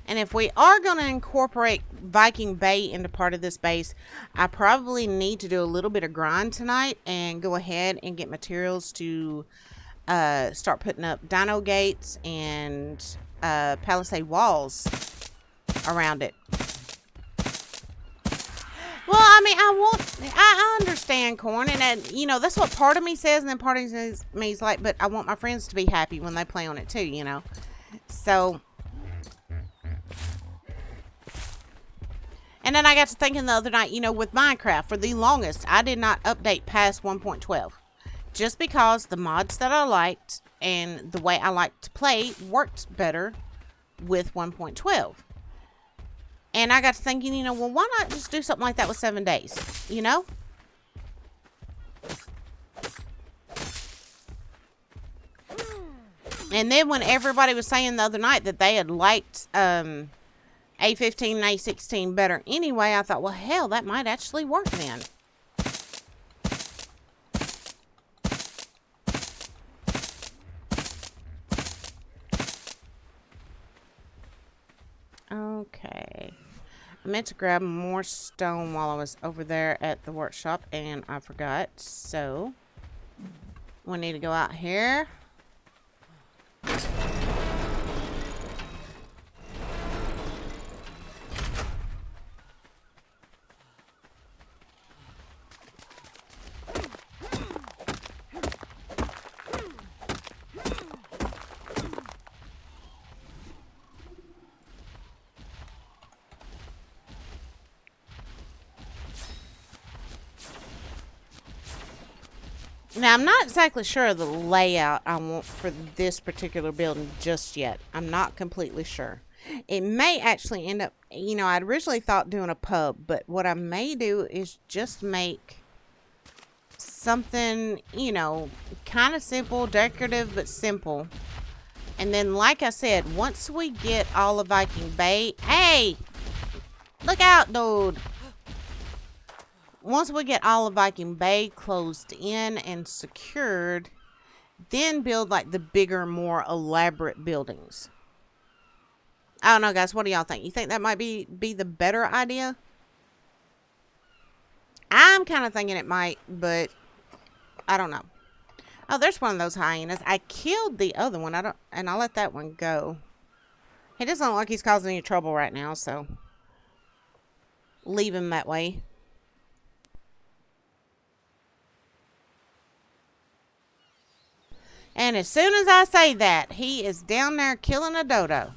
Speaker 1: And if we are going to incorporate Viking Bay into part of this base, I probably need to do a little bit of grind tonight and go ahead and get materials to start putting up dino gates and palisade walls around it. Well, I mean, I understand, Corn, and you know, that's what part of me says, and then part of me is like, but I want my friends to be happy when they play on it too, you know. So... And then I got to thinking the other night, you know, with Minecraft, for the longest, I did not update past 1.12. Just because the mods that I liked and the way I liked to play worked better with 1.12. And I got to thinking, you know, well, why not just do something like that with 7 days, you know? And then when everybody was saying the other night that they had liked... A15 and A16 better anyway, I thought, well, hell, that might actually work then. Okay. I meant to grab more stone while I was over there at the workshop, and I forgot. So, we need to go out here. Now, I'm not exactly sure of the layout I want for this particular building just yet. I'm not completely sure. It may actually end up, you know, I'd originally thought doing a pub, but what I may do is just make something, you know, kind of simple, decorative, but simple. And then, like I said, once we get all of Viking Bay, hey, look out, dude. Once we get all of Viking Bay closed in and secured, then build like the bigger, more elaborate buildings. I don't know, guys. What do y'all think? You think that might be the better idea? I'm kind of thinking it might, but I don't know. Oh, there's one of those hyenas. I killed the other one. And I'll let that one go. He doesn't look like he's causing any trouble right now, so leave him that way. And as soon as I say that, he is down there killing a dodo.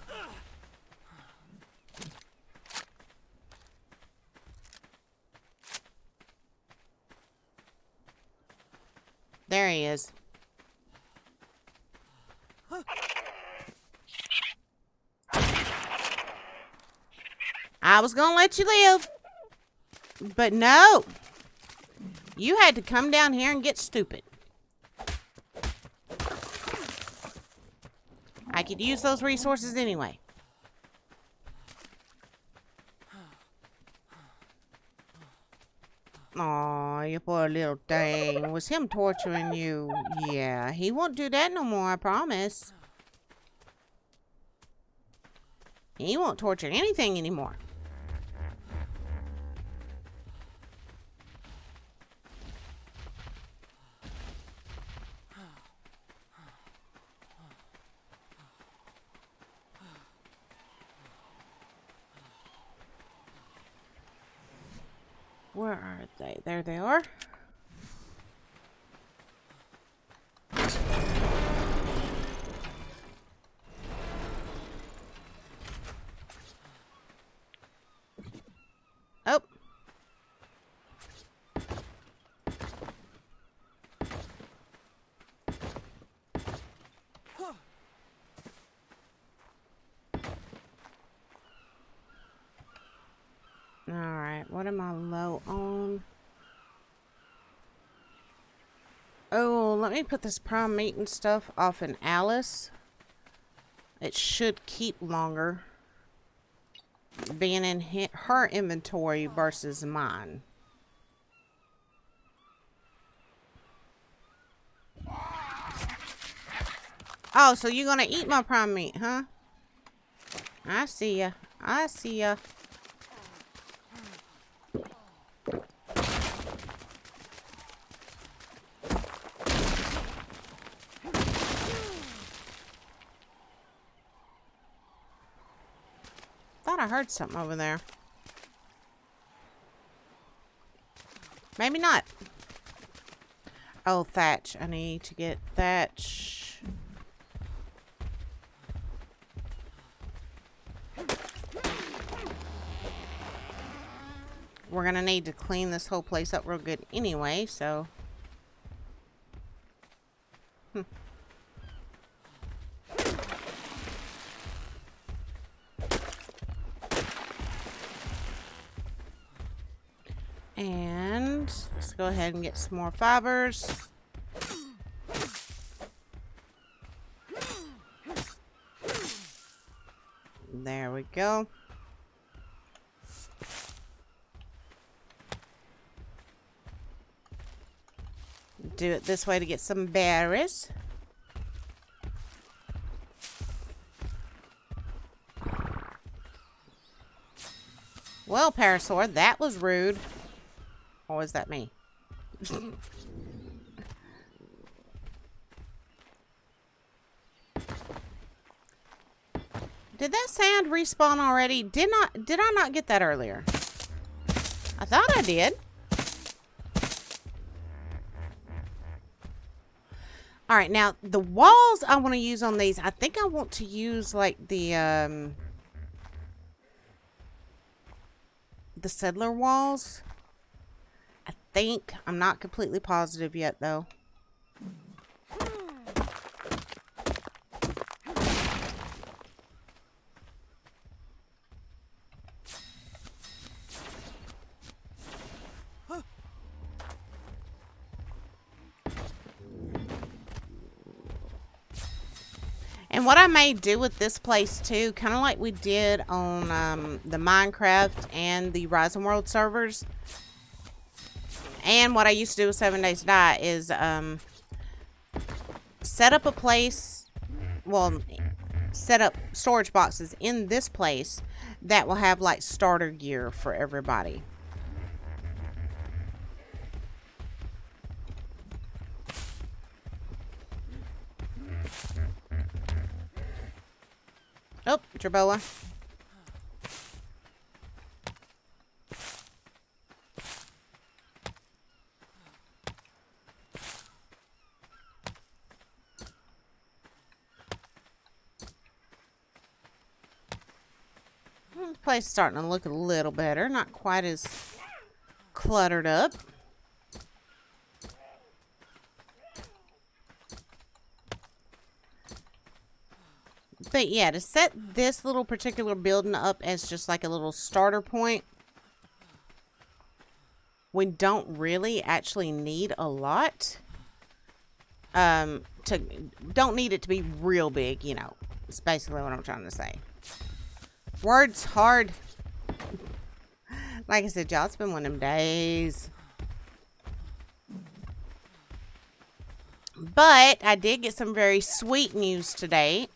Speaker 1: There he is. I was gonna let you live. But no. You had to come down here and get stupid. I could use those resources anyway. Aw, you poor little thing. Was him torturing you? Yeah, he won't do that no more, I promise. He won't torture anything anymore. Where are they? There they are. Oh. Alright, what am I low on? Oh, let me put this prime meat and stuff off in Alice. It should keep longer being in her inventory versus mine. Oh, so you're gonna eat my prime meat, huh? I see ya. I see ya. Thought I heard something over there. Maybe not. Oh, thatch. I need to get thatch. We're gonna need to clean this whole place up real good anyway, so. And let's go ahead and get some more fibers. There we go. Do it this way to get some berries. Well, Parasaur, that was rude. Or was that me? Did that sand respawn already? Did I not get that earlier? I thought I did. Alright, now the walls I want to use on these, I think I want to use like the settler walls. I think. I'm not completely positive yet though. And what I may do with this place too, kind of like we did on the Minecraft and the Rising World servers, and what I used to do with 7 Days to Die, is set up a place, well, set up storage boxes in this place that will have like starter gear for everybody. Oh, Jerboa. The place is starting to look a little better. Not quite as cluttered up. But yeah, to set this little particular building up as just like a little starter point, we don't really actually need a lot. Don't need it to be real big, you know. It's basically what I'm trying to say. Words hard. Like I said, y'all, it's been one of them days. But I did get some very sweet news today.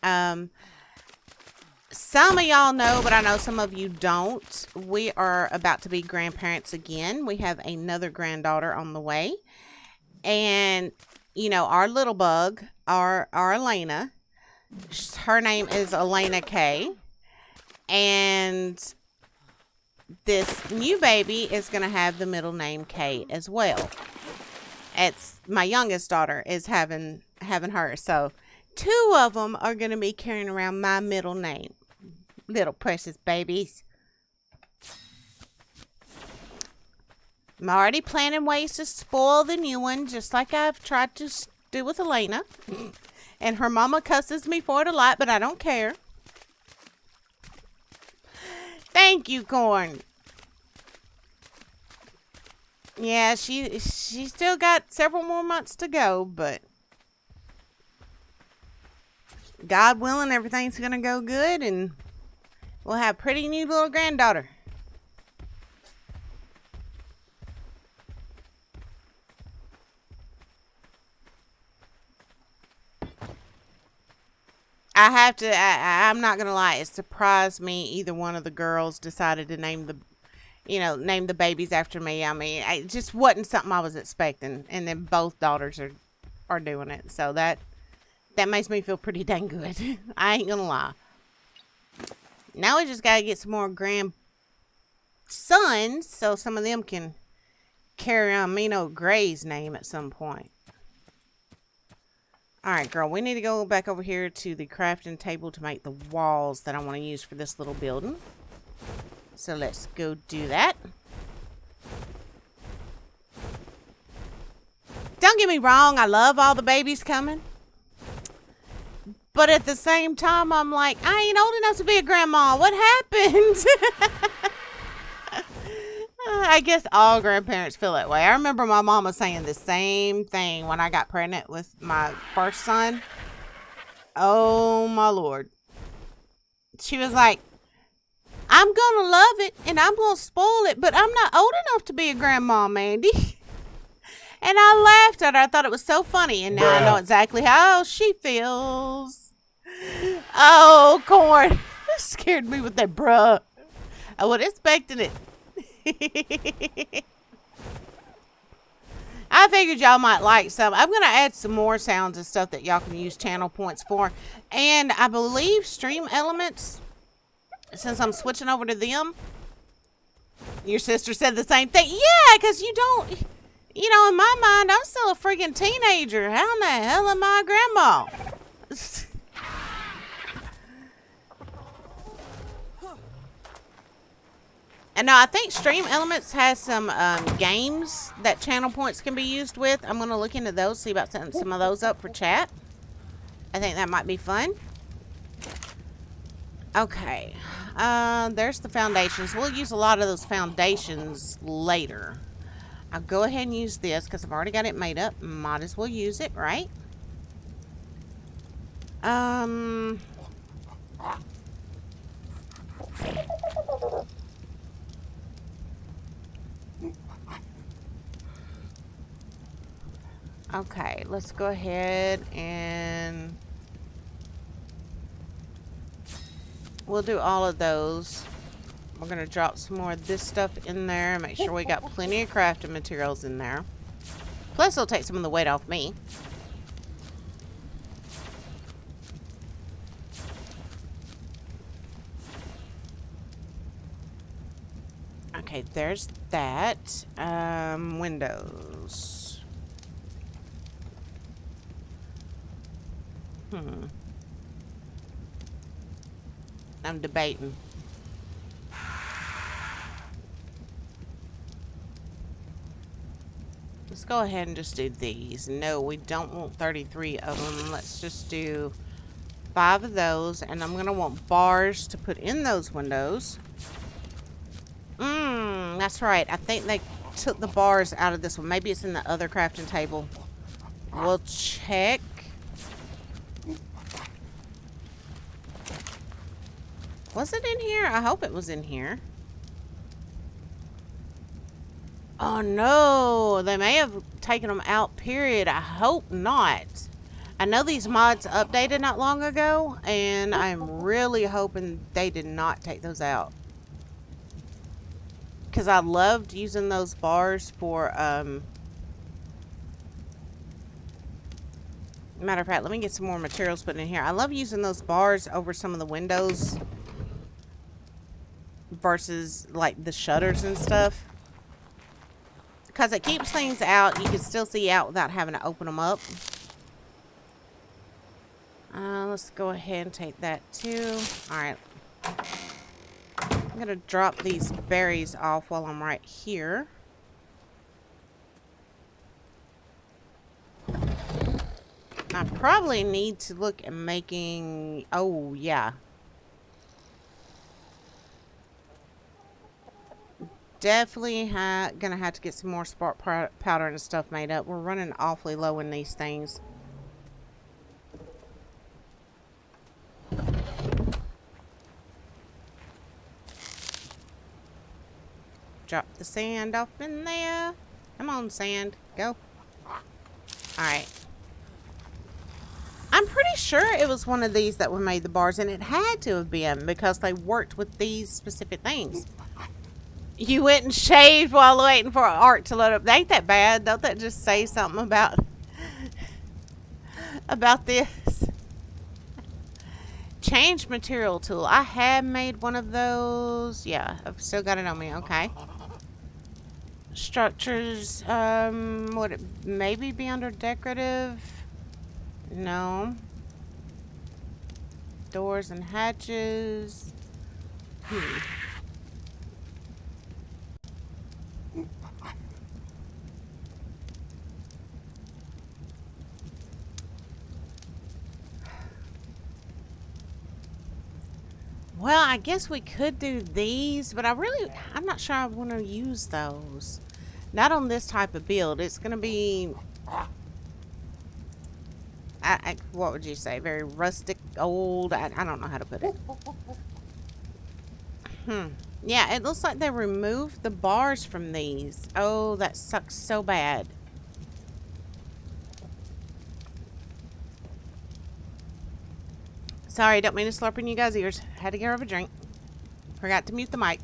Speaker 1: Some of y'all know, but I know some of you don't. We are about to be grandparents again. We have another granddaughter on the way. And, you know, our little bug, our Elena, her name is Elena K. And this new baby is going to have the middle name K as well. It's my youngest daughter is having her. So 2 of them are going to be carrying around my middle name. Little precious babies. I'm already planning ways to spoil the new one, just like I've tried to do with Elena. And her mama cusses me for it a lot, but I don't care. Thank you, Corn. Yeah, she still got several more months to go, but God willing, everything's gonna go good, and we'll have a pretty new little granddaughter. I'm not gonna lie, it surprised me either one of the girls decided to name the babies after me. I mean, it just wasn't something I was expecting, and then both daughters are doing it, so that makes me feel pretty dang good. I ain't gonna lie. Now we just gotta get some more grandsons, so some of them can carry on Mino Gray's name at some point. Alright, girl, we need to go back over here to the crafting table to make the walls that I want to use for this little building. So let's go do that. Don't get me wrong, I love all the babies coming. But at the same time, I'm like, I ain't old enough to be a grandma. What happened? I guess all grandparents feel that way. I remember my mama saying the same thing when I got pregnant with my first son. Oh, my Lord. She was like, I'm going to love it and I'm going to spoil it, but I'm not old enough to be a grandma, Mandy. And I laughed at her. I thought it was so funny. And now I know exactly how she feels. Oh, Corn. Scared me with that bruh. I wasn't expecting it. I figured y'all might like some. I'm going to add some more sounds and stuff that y'all can use channel points for. And I believe Stream Elements, since I'm switching over to them, your sister said the same thing. Yeah, because you don't, you know, in my mind, I'm still a freaking teenager. How in the hell am I a grandma? And now I think Stream Elements has some games that channel points can be used with. I'm going to look into those, see about setting some of those up for chat. I think that might be fun. Okay. There's the foundations. We'll use a lot of those foundations later. I'll go ahead and use this because I've already got it made up. Might as well use it, right? Okay, let's go ahead and we'll do all of those. We're going to drop some more of this stuff in there. Make sure we got plenty of crafting materials in there. Plus, it'll take some of the weight off me. Okay, there's that. Windows. I'm debating. Let's go ahead and just do these. No, we don't want 33 of them. Let's just do 5 of those. And I'm going to want bars to put in those windows. That's right. I think they took the bars out of this one. Maybe it's in the other crafting table. We'll check. Was it in here? I hope it was in here. Oh no, they may have taken them out, period. I hope not. I know these mods updated not long ago, and I'm really hoping they did not take those out. Because I loved using those bars for, matter of fact, let me get some more materials put in here. I love using those bars over some of the windows versus, like, the shutters and stuff. Because it keeps things out. You can still see out without having to open them up. Let's go ahead and take that too. Alright. I'm going to drop these berries off while I'm right here. I probably need to look at making... Oh, yeah. Definitely gonna have to get some more spark powder and stuff made up. We're running awfully low in these things. Drop the sand off in there. Come on, sand. Go. Alright. I'm pretty sure it was one of these that were made the bars, and it had to have been because they worked with these specific things. You went and shaved while waiting for ARK to load up. Ain't that bad? Don't that just say something about this? Change material tool. I have made one of those. Yeah, I've still got it on me. Okay. Structures. Would it maybe be under decorative? No. Doors and hatches. Well, I guess we could do these, but I'm not sure I want to use those. Not on this type of build. It's going to be, what would you say? Very rustic, old. I don't know how to put it. Yeah, it looks like they removed the bars from these. Oh, that sucks so bad. Sorry, don't mean to slurp in you guys' ears. Had to get her of a drink. Forgot to mute the mic.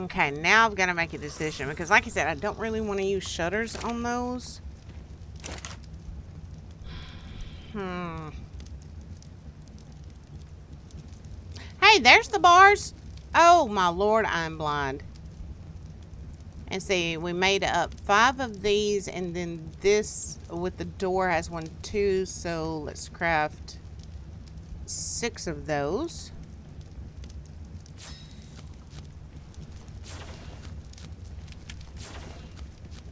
Speaker 1: Okay, now I've got to make a decision. Because like I said, I don't really want to use shutters on those. Hey, there's the bars. Oh, my Lord, I'm blind. And see, we made up 5 of these, and then this with the door has 1, 2. So let's craft 6 of those.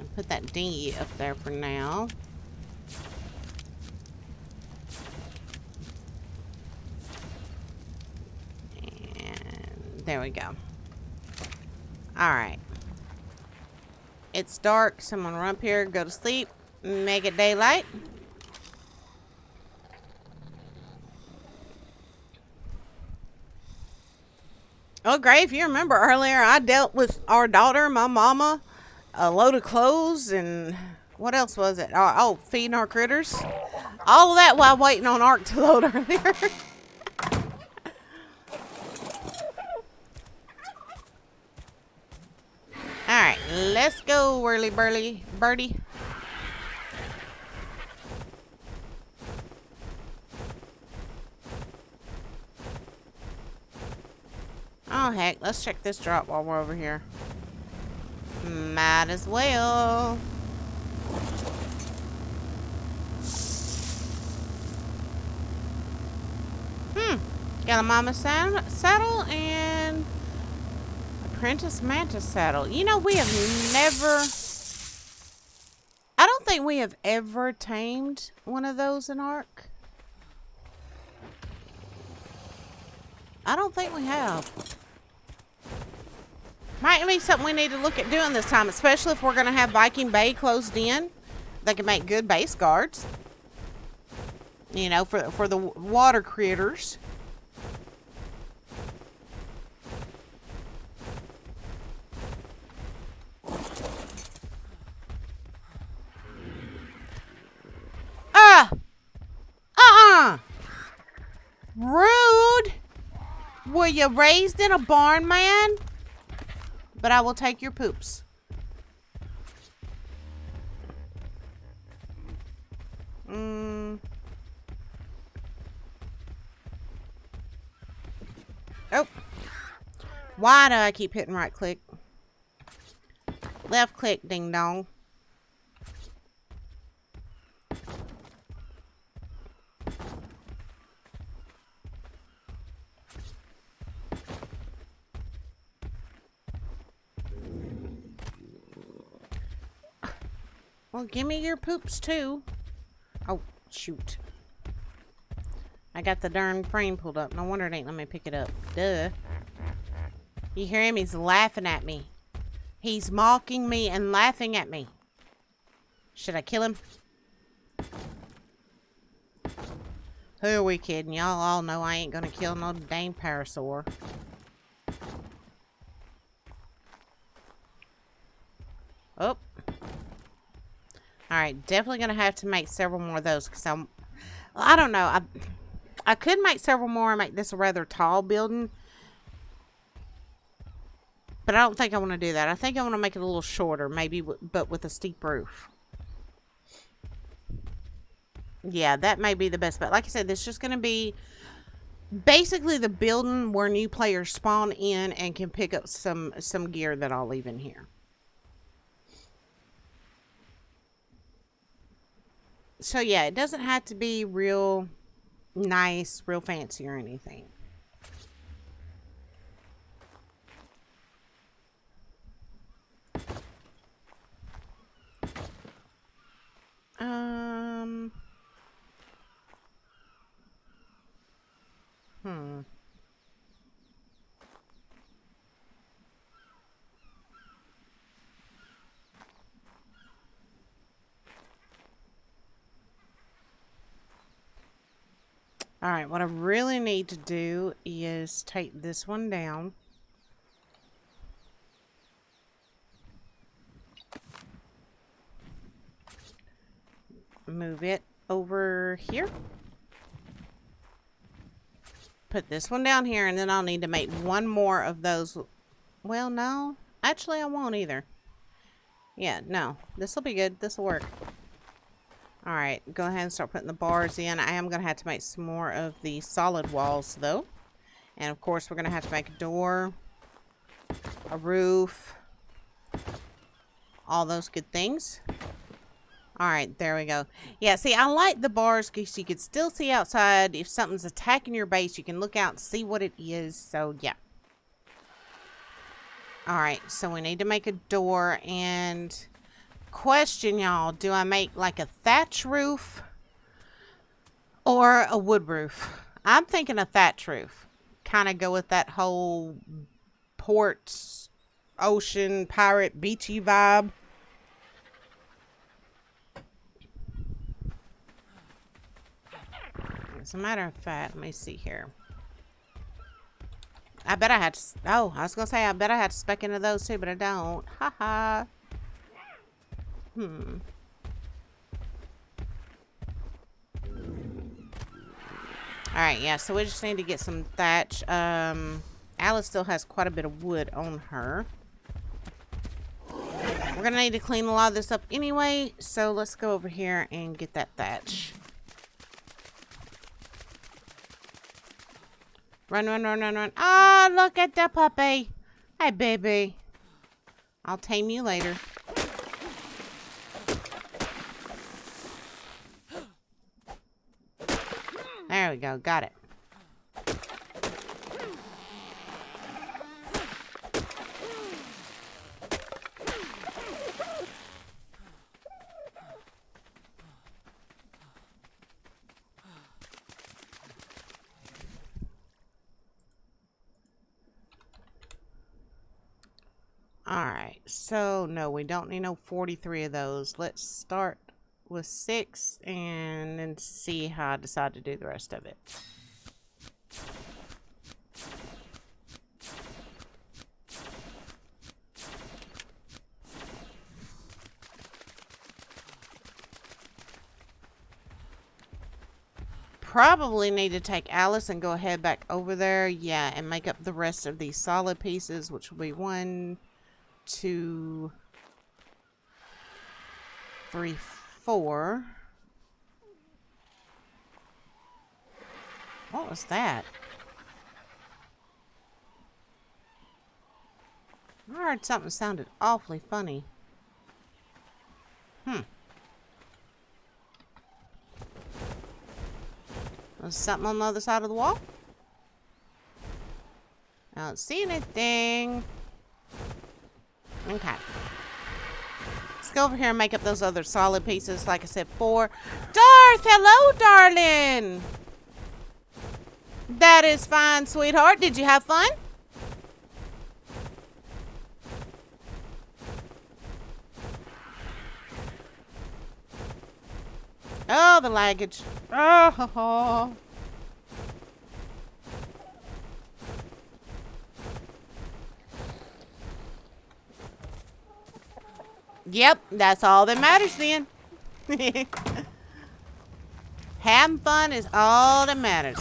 Speaker 1: And put that dinghy up there for now. And there we go. Alright. It's dark. Someone run up here, go to sleep, make it daylight. Oh, Gray, if you remember earlier, I dealt with our daughter, my mama, a load of clothes, and what else was it? Oh, feeding our critters. All of that while waiting on ARK to load earlier. Alright, let's go, whirly burly birdie. Oh, heck, let's check this drop while we're over here. Might as well. Got a mama saddle and apprentice mantis saddle. You know, we have never... I don't think we have ever tamed one of those in ARK. I don't think we have. Might be something we need to look at doing this time, especially if we're going to have Viking Bay closed in. They can make good base guards. You know, for the water critters. were you raised in a barn, man? But I will take your poops. Oh. Why do I keep hitting right click? Left click, ding dong. Well, give me your poops too. Oh, shoot. I got the darn frame pulled up. No wonder it ain't let me pick it up. Duh. You hear him? He's laughing at me. He's mocking me and laughing at me. Should I kill him? Who are we kidding? Y'all all know I ain't gonna kill no dang parasaur. Oh. Alright, definitely gonna have to make several more of those because I don't know. I could make several more and make this a rather tall building. But I don't think I want to do that. I think I want to make it a little shorter, maybe, but with a steep roof. Yeah, that may be the best bet. Like I said, this is just going to be basically the building where new players spawn in and can pick up some gear that I'll leave in here. So yeah, it doesn't have to be real nice, real fancy or anything. Alright, what I really need to do is take this one down. Move it over here. Put this one down here, and then I'll need to make one more of those. Well, no. Actually, I won't either. Yeah, no. This will be good. This will work. Alright, go ahead and start putting the bars in. I am going to have to make some more of the solid walls, though. And, of course, we're going to have to make a door, a roof, all those good things. Alright, there we go. Yeah, see, I like the bars because you can still see outside. If something's attacking your base, you can look out and see what it is. So, yeah. Alright, so we need to make a door. And question, y'all, do I make like a thatch roof or a wood roof? I'm thinking a thatch roof. Kind of go with that whole port, ocean, pirate, beachy vibe. As a matter of fact, let me see here. I bet I had to... Oh, I was going to say, I bet I had to spec into those too, but I don't. Haha. Alright, yeah, so we just need to get some thatch. Alice still has quite a bit of wood on her. We're going to need to clean a lot of this up anyway, so let's go over here and get that thatch. Run, run, run, run, run. Ah, oh, look at the puppy. Hey, baby. I'll tame you later. There we go. Got it. Alright, so no, we don't need no 43 of those. Let's start with 6 and then see how I decide to do the rest of it. probably need to take Alice and go ahead back over there. Yeah, and make up the rest of these solid pieces, which will be 1, 2, 3, 4. What was that? I heard something sounded awfully funny. Was something on the other side of the wall? I don't see anything. Okay. Let's go over here and make up those other solid pieces, like I said, 4. Darth, hello, darling. That is fine, sweetheart. Did you have fun? Oh, the luggage. Oh. Yep, that's all that matters then. Having fun is all that matters.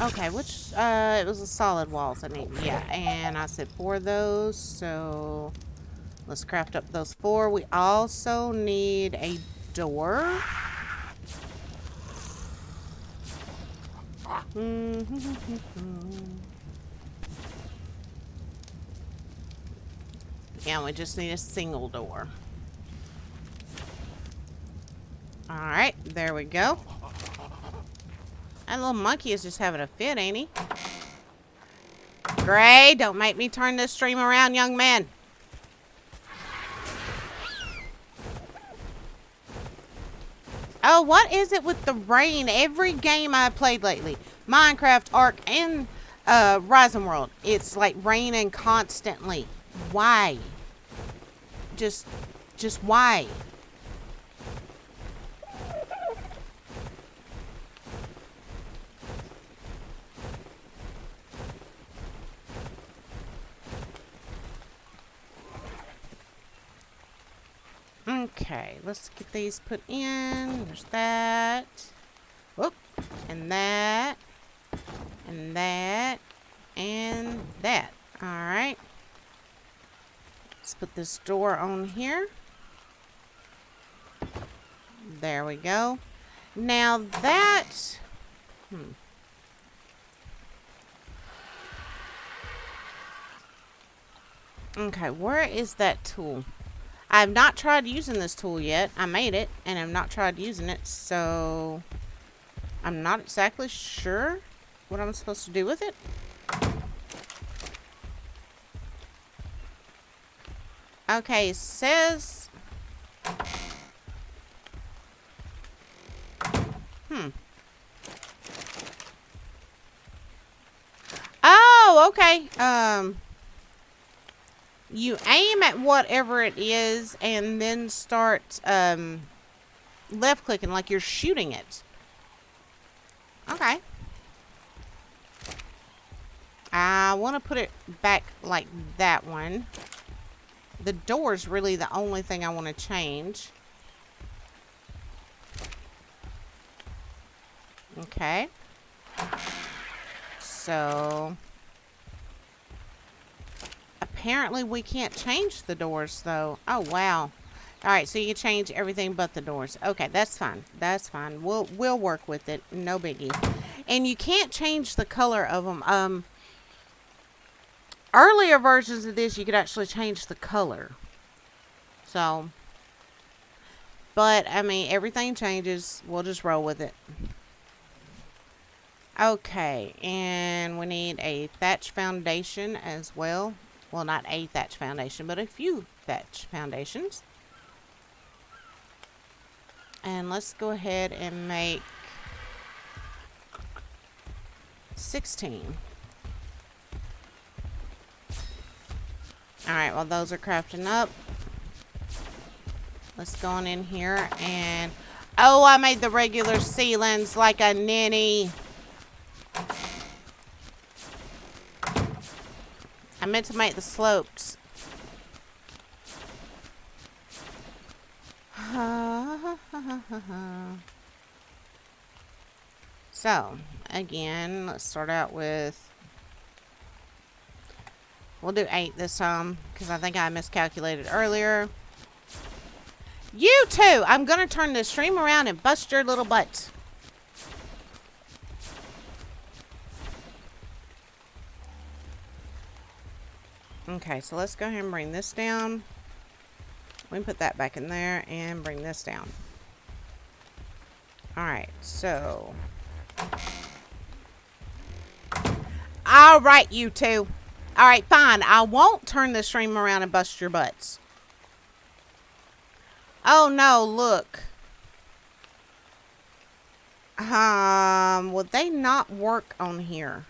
Speaker 1: Okay, which, it was the solid walls I need. Yeah, and I said 4 of those, so let's craft up those 4. We also need a door. Yeah, we just need a single door. Alright, there we go. That little monkey is just having a fit, ain't he? Gray, don't make me turn this stream around, young man. Oh, what is it with the rain? Every game I've played lately, Minecraft, ARK, and Rising World, it's like raining constantly. Why? Just why? Okay, let's get these put in. There's that. Whoop. And that. And that. And that. Alright. Let's put this door on here. There we go. Now that... Okay, where is that tool? I've not tried using this tool yet. I made it, and I've not tried using it, so I'm not exactly sure what I'm supposed to do with it. Okay, it says... Oh, okay. You aim at whatever it is and then start left clicking like you're shooting it. Okay. I want to put it back like that one. The door's really the only thing I want to change. Okay. So... apparently we can't change the doors though. Oh wow. Alright, so you can change everything but the doors. Okay, that's fine. That's fine. We'll work with it. No biggie. And you can't change the color of them. Earlier versions of this you could actually change the color. So, but I mean everything changes. We'll just roll with it. Okay, and we need a thatch foundation as well. Well, not a thatch foundation, but a few thatch foundations. And let's go ahead and make 16. Alright, while those are crafting up, let's go on in here and... Oh, I made the regular ceilings like a ninny. I meant to make the slopes. So, again, let's start out with... We'll do 8 this time, because I think I miscalculated earlier. You two! I'm going to turn this stream around and bust your little butts. Okay, so let's go ahead and bring this down. We can put that back in there and bring this down. Alright, so... Alright, you two. Alright, fine. I won't turn the stream around and bust your butts. Oh, no, look. Would they not work on here?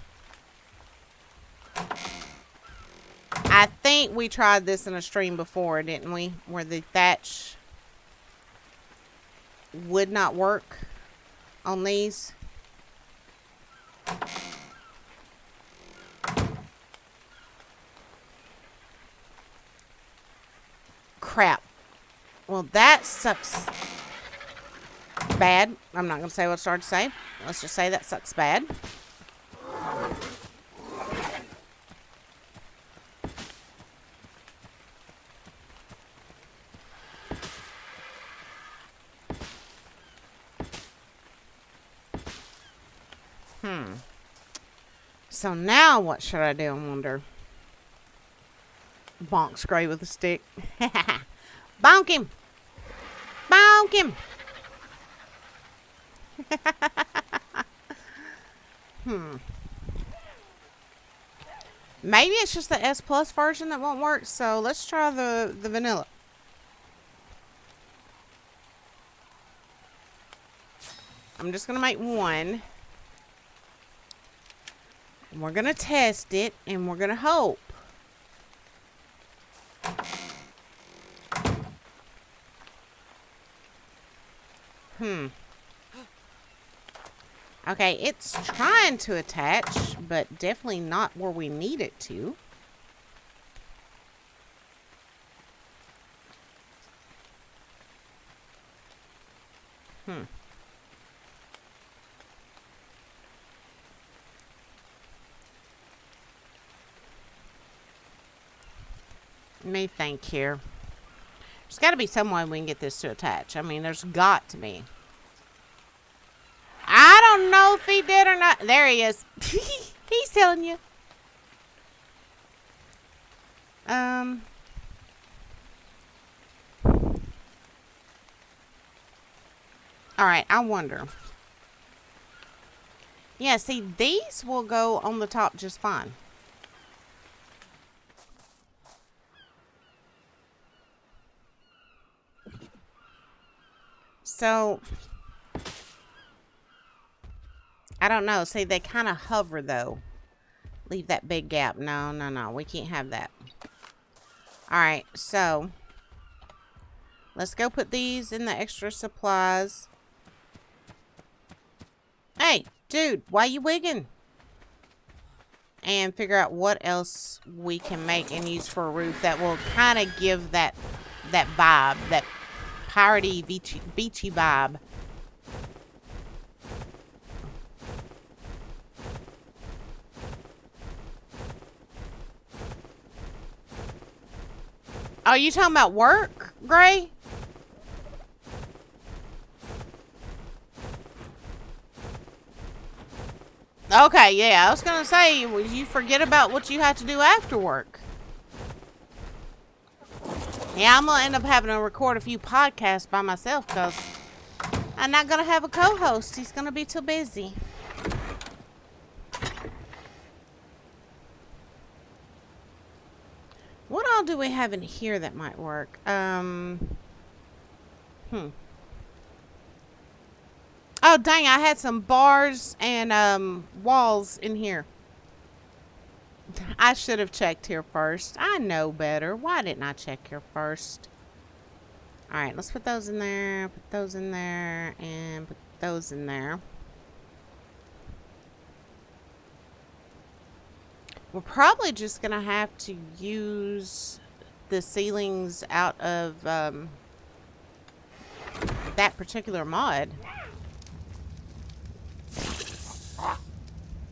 Speaker 1: I think we tried this in a stream before, didn't we? Where the thatch would not work on these. Crap. Well, that sucks bad. I'm not going to say what I started to say. Let's just say that sucks bad. So now what should I do, I wonder? Bonk Scray with a stick. Bonk him! Bonk him! Maybe it's just the S Plus version that won't work, so let's try the vanilla. I'm just going to make one. And we're going to test it, and we're going to hope. Okay, it's trying to attach, but definitely not where we need it to. Let me think here. There's got to be some way we can get this to attach. I mean, there's got to be. I don't know if he did or not. There he is. He's telling you. Alright, I wonder. Yeah, see, these will go on the top just fine. So, I don't know. See, they kind of hover, though. Leave that big gap. No, no, no. We can't have that. Alright, so, let's go put these in the extra supplies. Hey, dude, why you wigging? And figure out what else we can make and use for a roof that will kind of give that vibe, that piratey, beachy vibe. Are you talking about work, Gray? Okay, yeah, I was gonna say, you forget about what you have to do after work. Yeah, I'm gonna end up having to record a few podcasts by myself because I'm not gonna have a co-host. He's gonna be too busy. What all do we have in here that might work? Oh, dang, I had some bars and walls in here. I should have checked here first. I know better. Why didn't I check here first? Alright, let's put those in there, put those in there, and put those in there. We're probably just going to have to use the ceilings out of that particular mod.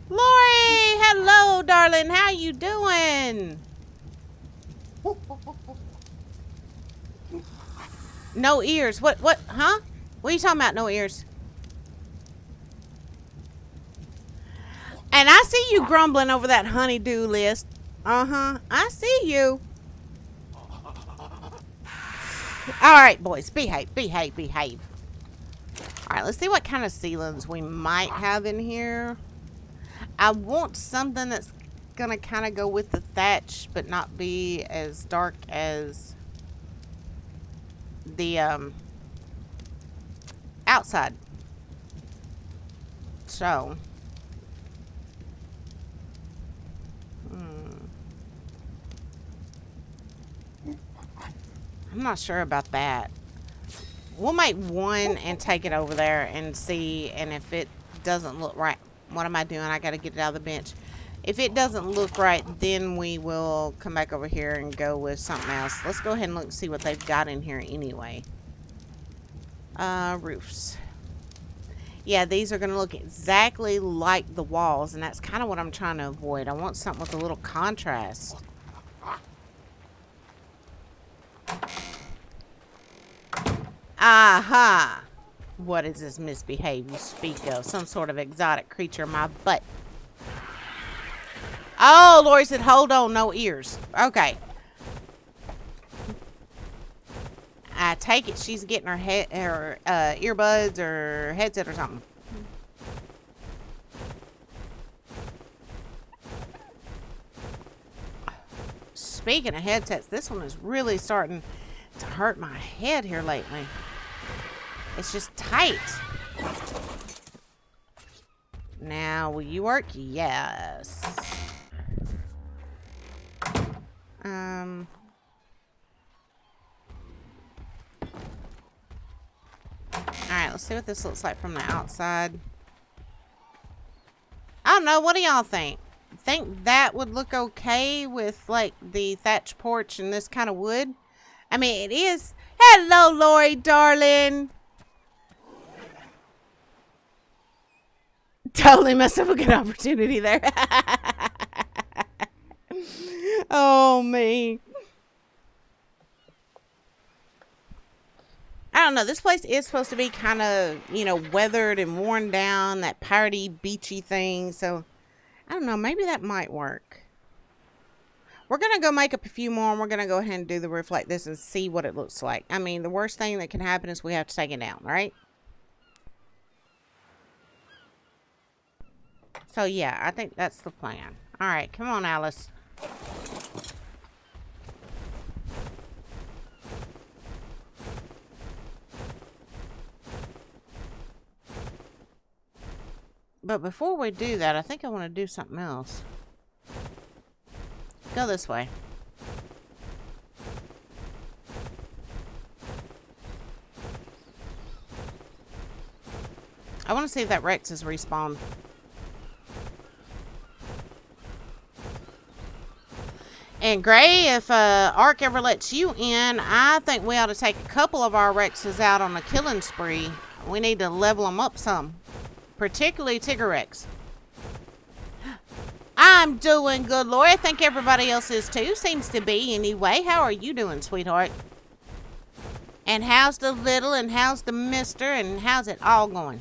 Speaker 1: Lori! Hello, darling. How you doing? No ears. What, huh? What are you talking about, no ears? And I see you grumbling over that honeydew list. Uh-huh. I see you. All right, boys. Behave, behave, behave. All right, let's see what kind of ceilings we might have in here. I want something that's going to kind of go with the thatch, but not be as dark as the outside. So... I'm not sure about that. We'll make one and take it over there and see. And if it doesn't look right, what am I doing? I got to get it out of the bench. If it doesn't look right, then we will come back over here and go with something else. Let's go ahead and look and see what they've got in here anyway. Roofs. Yeah, these are going to look exactly like the walls. And that's kind of what I'm trying to avoid. I want something with a little contrast. Aha! What is this misbehave you speak of? Some sort of exotic creature in my butt. Oh, Lori said, hold on, no ears. Okay. I take it she's getting her earbuds or headset or something. Speaking of headsets, this one is really starting to hurt my head here lately. It's just tight. Now, will you work? Yes. Alright, let's see what this looks like from the outside. I don't know. What do y'all think? Think that would look okay with, like, the thatch porch and this kind of wood? I mean, it is. Hello, Lori, darling. Totally messed up a good opportunity there. Oh, me. I don't know. This place is supposed to be kind of, you know, weathered and worn down. That piratey, beachy thing. So, I don't know. Maybe that might work. We're going to go make up a few more. And we're going to go ahead and do the roof like this and see what it looks like. I mean, the worst thing that can happen is we have to take it down, right? So, yeah, I think that's the plan. All right, come on, Alice. But before we do that, I think I want to do something else. Go this way. I want to see if that Rex is respawned. And Gray, if ARK ever lets you in, I think we ought to take a couple of our Rexes out on a killing spree. We need to level them up some. Particularly Tigger Rex. I'm doing good, Lori. I think everybody else is too. Seems to be anyway. How are you doing, sweetheart? And how's the little and how's the mister and how's it all going?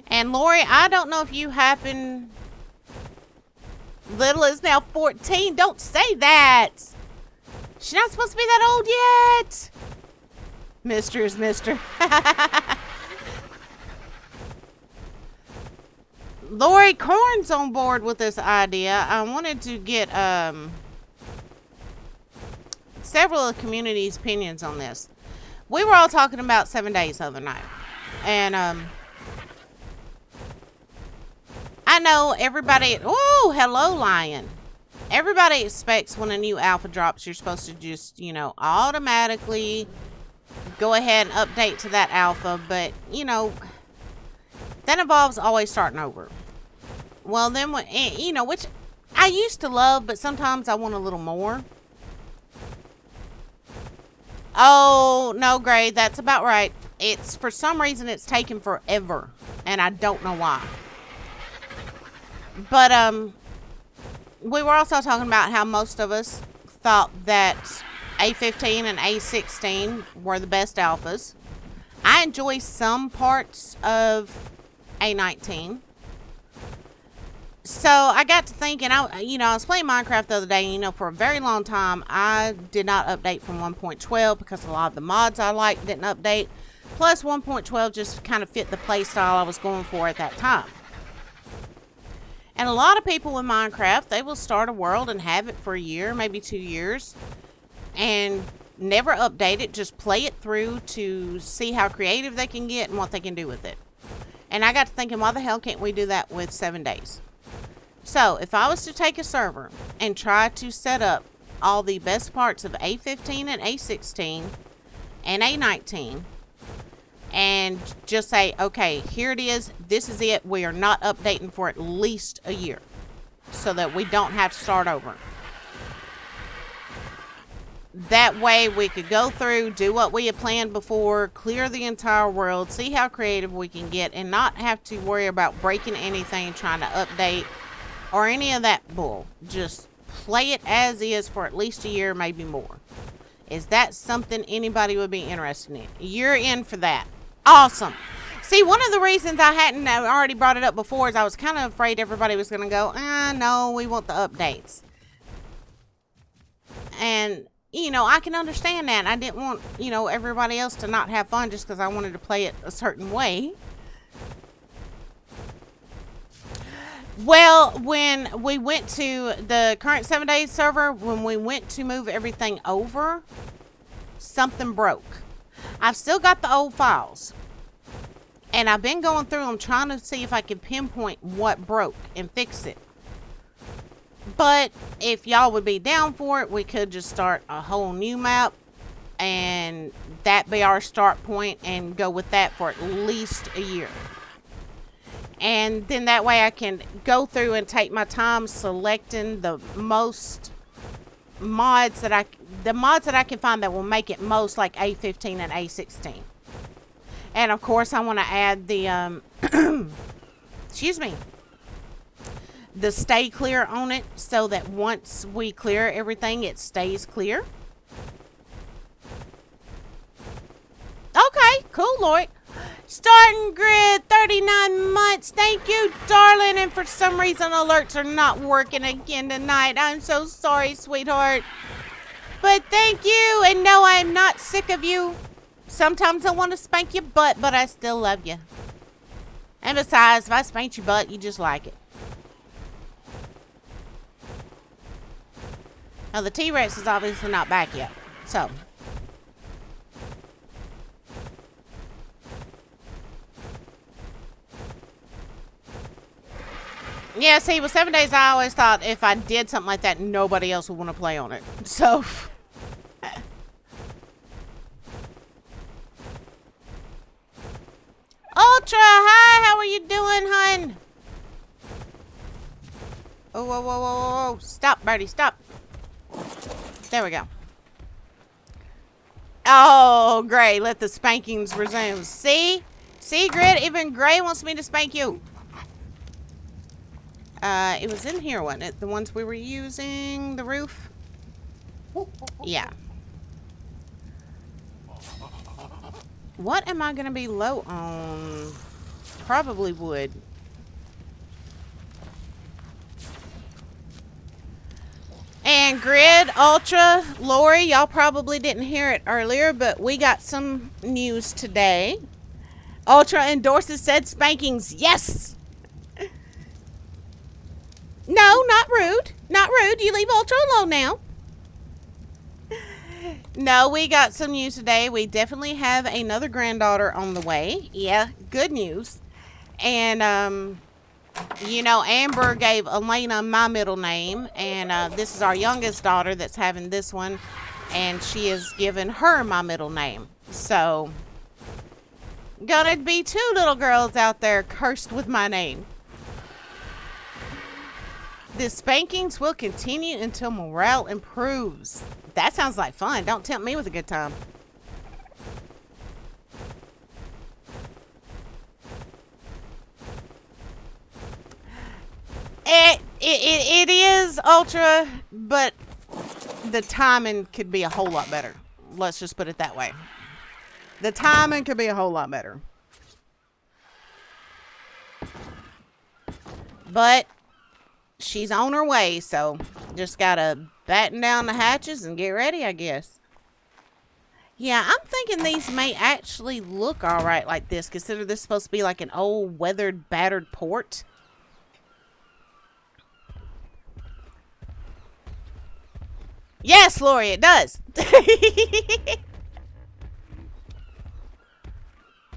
Speaker 1: And Lori, I don't know if you happen... Little is now 14. Don't say that. She's not supposed to be that old yet. Mister is mister. Lori Corn's on board with this idea. I wanted to get several of the community's opinions on this. We were all talking about 7 days the other night. And I know everybody... Oh, hello, Lion. Everybody expects when a new alpha drops, you're supposed to just, you know, automatically go ahead and update to that alpha. But, you know, that involves always starting over. Well, then, you know, which I used to love, but sometimes I want a little more. Oh, no, Gray, that's about right. It's, for some reason, it's taken forever, and I don't know why. But, we were also talking about how most of us thought that A15 and A16 were the best alphas. I enjoy some parts of A19. So I got to thinking, I was playing Minecraft the other day, and, you know, for a very long time, I did not update from 1.12 because a lot of the mods I liked didn't update. Plus, 1.12 just kind of fit the playstyle I was going for at that time. And a lot of people in Minecraft, they will start a world and have it for a year, maybe 2 years, and never update it, just play it through to see how creative they can get and what they can do with it. And I got to thinking, why the hell can't we do that with 7 days? So, if I was to take a server and try to set up all the best parts of A15 and A16 and A19 and just say, okay, here it is, this is it, we are not updating for at least a year so that we don't have to start over. That way we could go through, do what we had planned before, clear the entire world, see how creative we can get, and not have to worry about breaking anything, trying to update, or any of that bull. Just play it as is for at least a year, maybe more. Is that something anybody would be interested in? You're in for that. Awesome. See, one of the reasons I hadn't already brought it up before is I was kind of afraid everybody was going to go, no, we want the updates. And, you know, I can understand that. I didn't want, you know, everybody else to not have fun just because I wanted to play it a certain way. Well, when we went to the current 7 days server, when we went to move everything over, something broke. I've still got the old files. And I've been going through them trying to see if I can pinpoint what broke and fix it. But if y'all would be down for it, we could just start a whole new map. And that be our start point and go with that for at least a year. And then that way I can go through and take my time selecting the most mods that I can find that will make it most like A15 and A16. And of course I want to add the excuse me, the stay clear on it so that once we clear everything it stays clear. Okay, cool, Lloyd. Starting grid, 39 months. Thank you, darling. And for some reason, alerts are not working again tonight. I'm so sorry, sweetheart. But thank you. And no, I'm not sick of you. Sometimes I want to spank your butt, but I still love you. And besides, if I spank your butt, you just like it. Now, the T-Rex is obviously not back yet. So... yeah, see, with 7 days, I always thought if I did something like that, nobody else would want to play on it. So... Ultra, hi, how are you doing, hun? Oh, whoa, whoa, whoa, whoa, stop, Birdie, stop. There we go. Oh, Gray, let the spankings resume. See? See, Grid, even Gray wants me to spank you. It was in here, wasn't it? The ones we were using, the roof? Yeah. What am I going to be low on? Probably wood. And Grid, Ultra, Lori, y'all probably didn't hear it earlier, but we got some news today. Ultra endorses said spankings. Yes! No, not rude. Not rude. You leave Ultra alone now. No, we got some news today. We definitely have another granddaughter on the way. Yeah, good news. And, you know, Amber gave Elena my middle name. And this is our youngest daughter that's having this one. And she has given her my middle name. So, gonna be 2 little girls out there cursed with my name. The spankings will continue until morale improves. That sounds like fun. Don't tempt me with a good time. It is ultra, but the timing could be a whole lot better. Let's just put it that way. The timing could be a whole lot better. But she's on her way, so just gotta batten down the hatches and get ready, I guess. Yeah, I'm thinking these may actually look alright like this. Consider this supposed to be like an old, weathered, battered port. Yes, Lori, it does.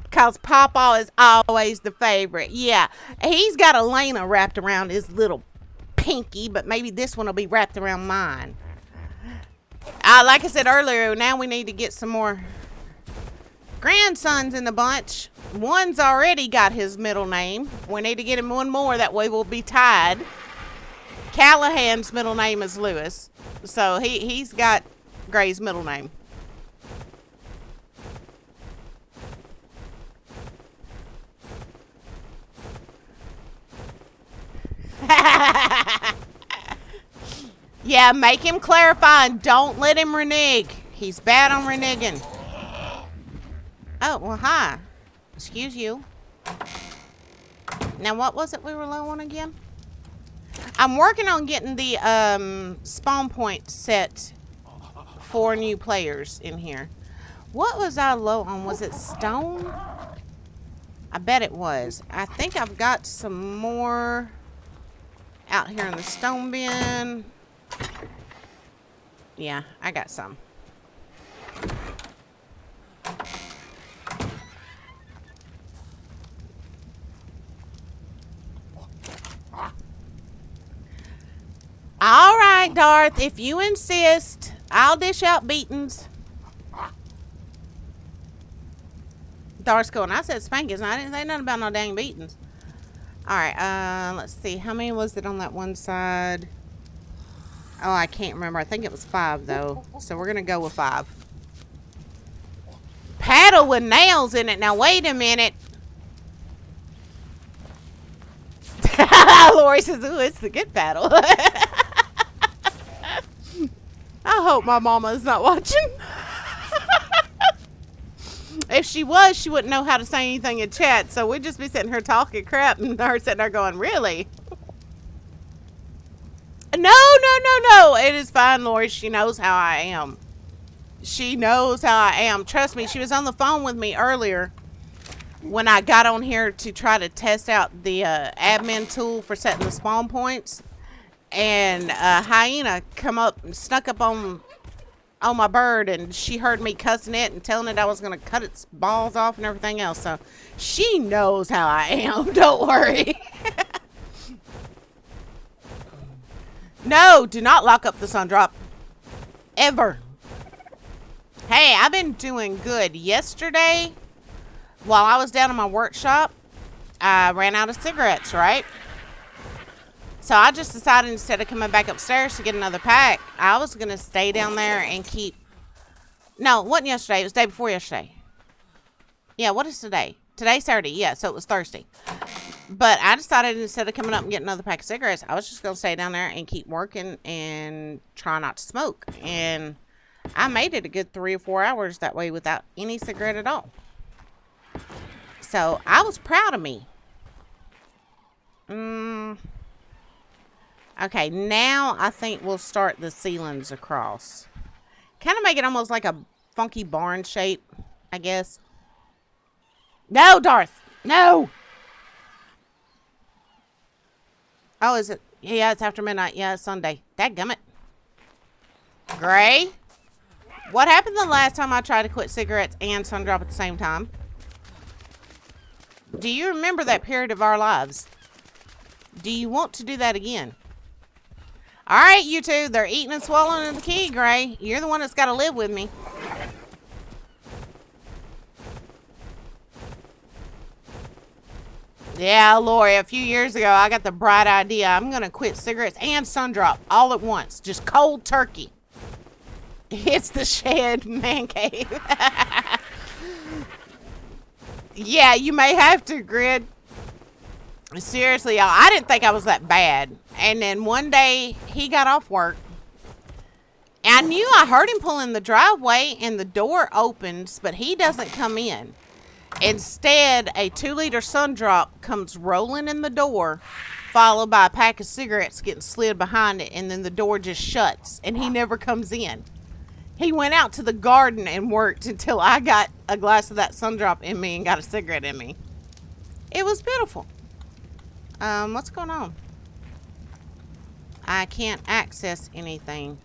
Speaker 1: Because Pawpaw is always the favorite. Yeah, he's got Elena wrapped around his little pinky, but maybe this one will be wrapped around mine. Like I said earlier, now we need to get some more grandsons in the bunch. One's already got his middle name. We need to get him one more. That way we'll be tied. Callahan's middle name is Lewis. So he's got Gray's middle name. Yeah, make him clarify and don't let him renege. He's bad on reneging. Oh, well, hi. Excuse you. Now, what was it we were low on again? I'm working on getting the spawn point set for new players in here. What was I low on? Was it stone? I bet it was. I think I've got some more out here in the stone bin. Yeah, I got some. All right, Darth, if you insist, I'll dish out beatings. Darth's going, I said spankings, and I didn't say nothing about no dang beatings. All right, let's see. How many was it on that one side? Oh, I can't remember. I think it was 5, though. So we're going to go with 5. Paddle with nails in it. Now, wait a minute. Lori says, ooh, it's the good paddle. I hope my mama is not watching. If she was, she wouldn't know how to say anything in chat. So we'd just be sitting here talking crap and her sitting there going, really? No. It is fine, Lori. She knows how I am. She knows how I am. Trust me, she was on the phone with me earlier when I got on here to try to test out the admin tool for setting the spawn points. And Hyena come up and snuck up on my bird, and she heard me cussing it and telling it I was going to cut its balls off and everything else. So she knows how I am. Don't worry. No, do not lock up the sun drop. Ever. Hey, I've been doing good. Yesterday, while I was down in my workshop, I ran out of cigarettes, right? So I just decided instead of coming back upstairs to get another pack, I was going to stay down there and keep... No, it wasn't yesterday. It was the day before yesterday. Yeah, what is today? Today's Saturday. Yeah, so it was Thursday. But I decided instead of coming up and getting another pack of cigarettes, I was just going to stay down there and keep working and try not to smoke. And I made it a good 3 or 4 hours that way without any cigarette at all. So I was proud of me. Okay, now I think we'll start the ceilings across. Kind of make it almost like a funky barn shape, I guess. No, Darth! No! Oh, is it? Yeah, it's after midnight. Yeah, it's Sunday. Dadgummit. Gray? What happened the last time I tried to quit cigarettes and Sundrop at the same time? Do you remember that period of our lives? Do you want to do that again? Alright, you two. They're eating and swallowing the key, Gray. You're the one that's got to live with me. Yeah, Lori, a few years ago, I got the bright idea. I'm going to quit cigarettes and Sundrop all at once. Just cold turkey. It's the Shed Man Cave. Yeah, you may have to, Grid. Seriously, y'all, I didn't think I was that bad. And then one day, he got off work. I knew I heard him pull in the driveway, and the door opens, but he doesn't come in. Instead, a 2-liter Sundrop comes rolling in the door, followed by a pack of cigarettes getting slid behind it, and then the door just shuts, and he never comes in. He went out to the garden and worked until I got a glass of that Sundrop in me and got a cigarette in me. It was beautiful. What's going on? I can't access anything.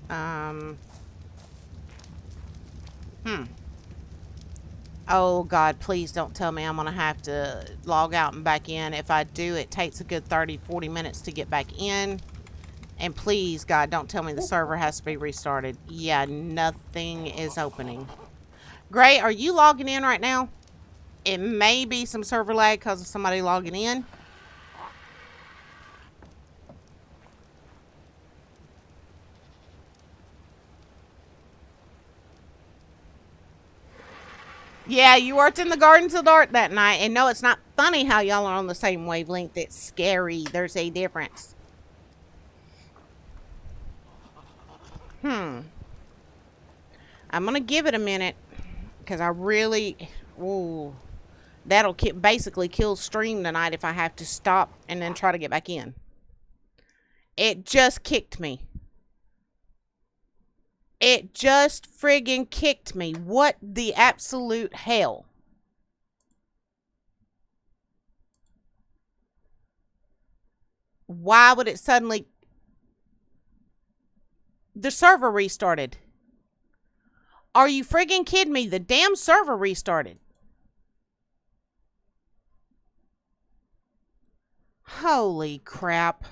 Speaker 1: Oh, God, please don't tell me I'm going to have to log out and back in. If I do, it takes a good 30, 40 minutes to get back in. And please, God, don't tell me the server has to be restarted. Yeah, nothing is opening. Gray, are you logging in right now? It may be some server lag because of somebody logging in. Yeah, you worked in the garden till dark that night. And no, it's not funny how y'all are on the same wavelength. It's scary. There's a difference. I'm going to give it a minute. Because I really... Ooh, that'll basically kill stream tonight if I have to stop and then try to get back in. It just kicked me. It just friggin' kicked me. What the absolute hell? Why would it suddenly... The server restarted. Are you friggin' kidding me? The damn server restarted. Holy crap.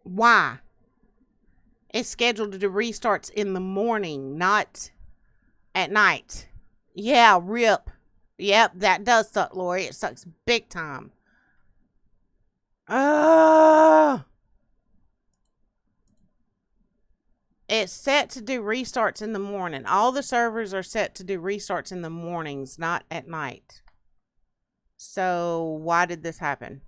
Speaker 1: Why? It's scheduled to do restarts in the morning, not at night. Yeah, rip. Yep, that does suck, Lori. It sucks big time. It's set to do restarts in the morning. All the servers are set to do restarts in the mornings, not at night. So, why did this happen?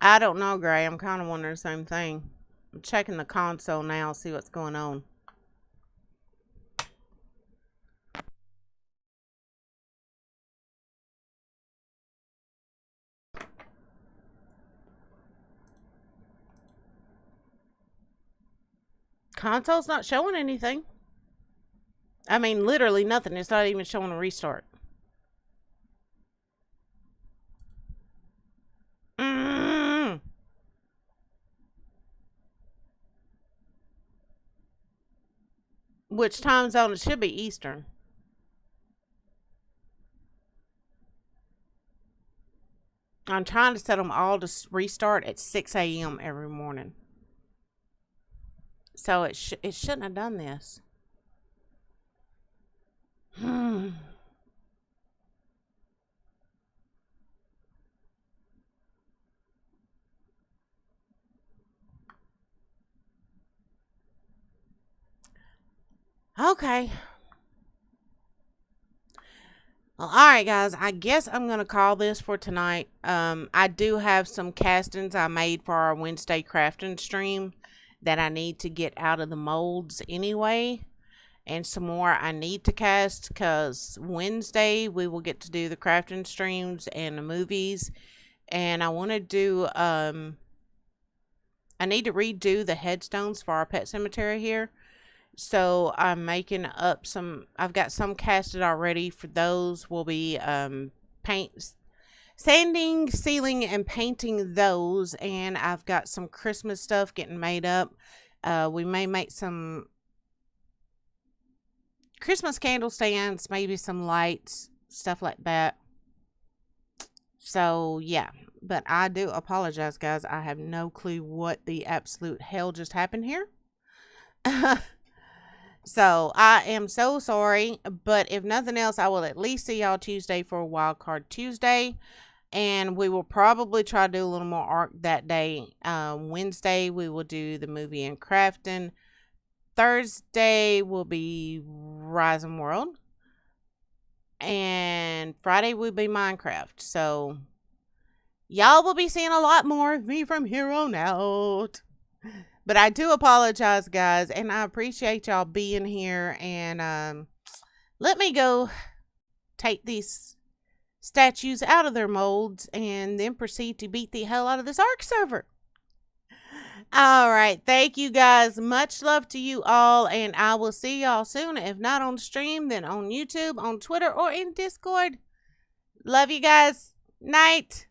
Speaker 1: I don't know, Gray. I'm kind of wondering the same thing. I'm checking the console now, see what's going on. Console's not showing anything. I mean, literally nothing. It's not even showing a restart. Which time zone? It should be Eastern. I'm trying to set them all to restart at 6 a.m. every morning. So it shouldn't have done this. Okay. Well, alright guys, I guess I'm going to call this for tonight. I do have some castings I made for our Wednesday crafting stream that I need to get out of the molds anyway. And some more I need to cast because Wednesday we will get to do the crafting streams and the movies. And I want to do, I need to redo the headstones for our pet cemetery here. So I'm making up some, I've got some casted already. For those will be sanding, sealing, and painting those. And I've got some Christmas stuff getting made up. We may make some Christmas candle stands, maybe some lights, stuff like that. So yeah, But I do apologize, guys. I have no clue what the absolute hell just happened here. So I am so sorry. But if nothing else, I will at least see y'all Tuesday for Wildcard Tuesday. And we will probably try to do a little more ARK that day. Wednesday, we will do the movie in Crafton. Thursday will be Rising World. And Friday will be Minecraft. So y'all will be seeing a lot more of me from here on out. But I do apologize, guys. And I appreciate y'all being here. And let me go take these statues out of their molds and then proceed to beat the hell out of this ARK server. All right. Thank you, guys. Much love to you all. And I will see y'all soon. If not on stream, then on YouTube, on Twitter, or in Discord. Love you guys. Night.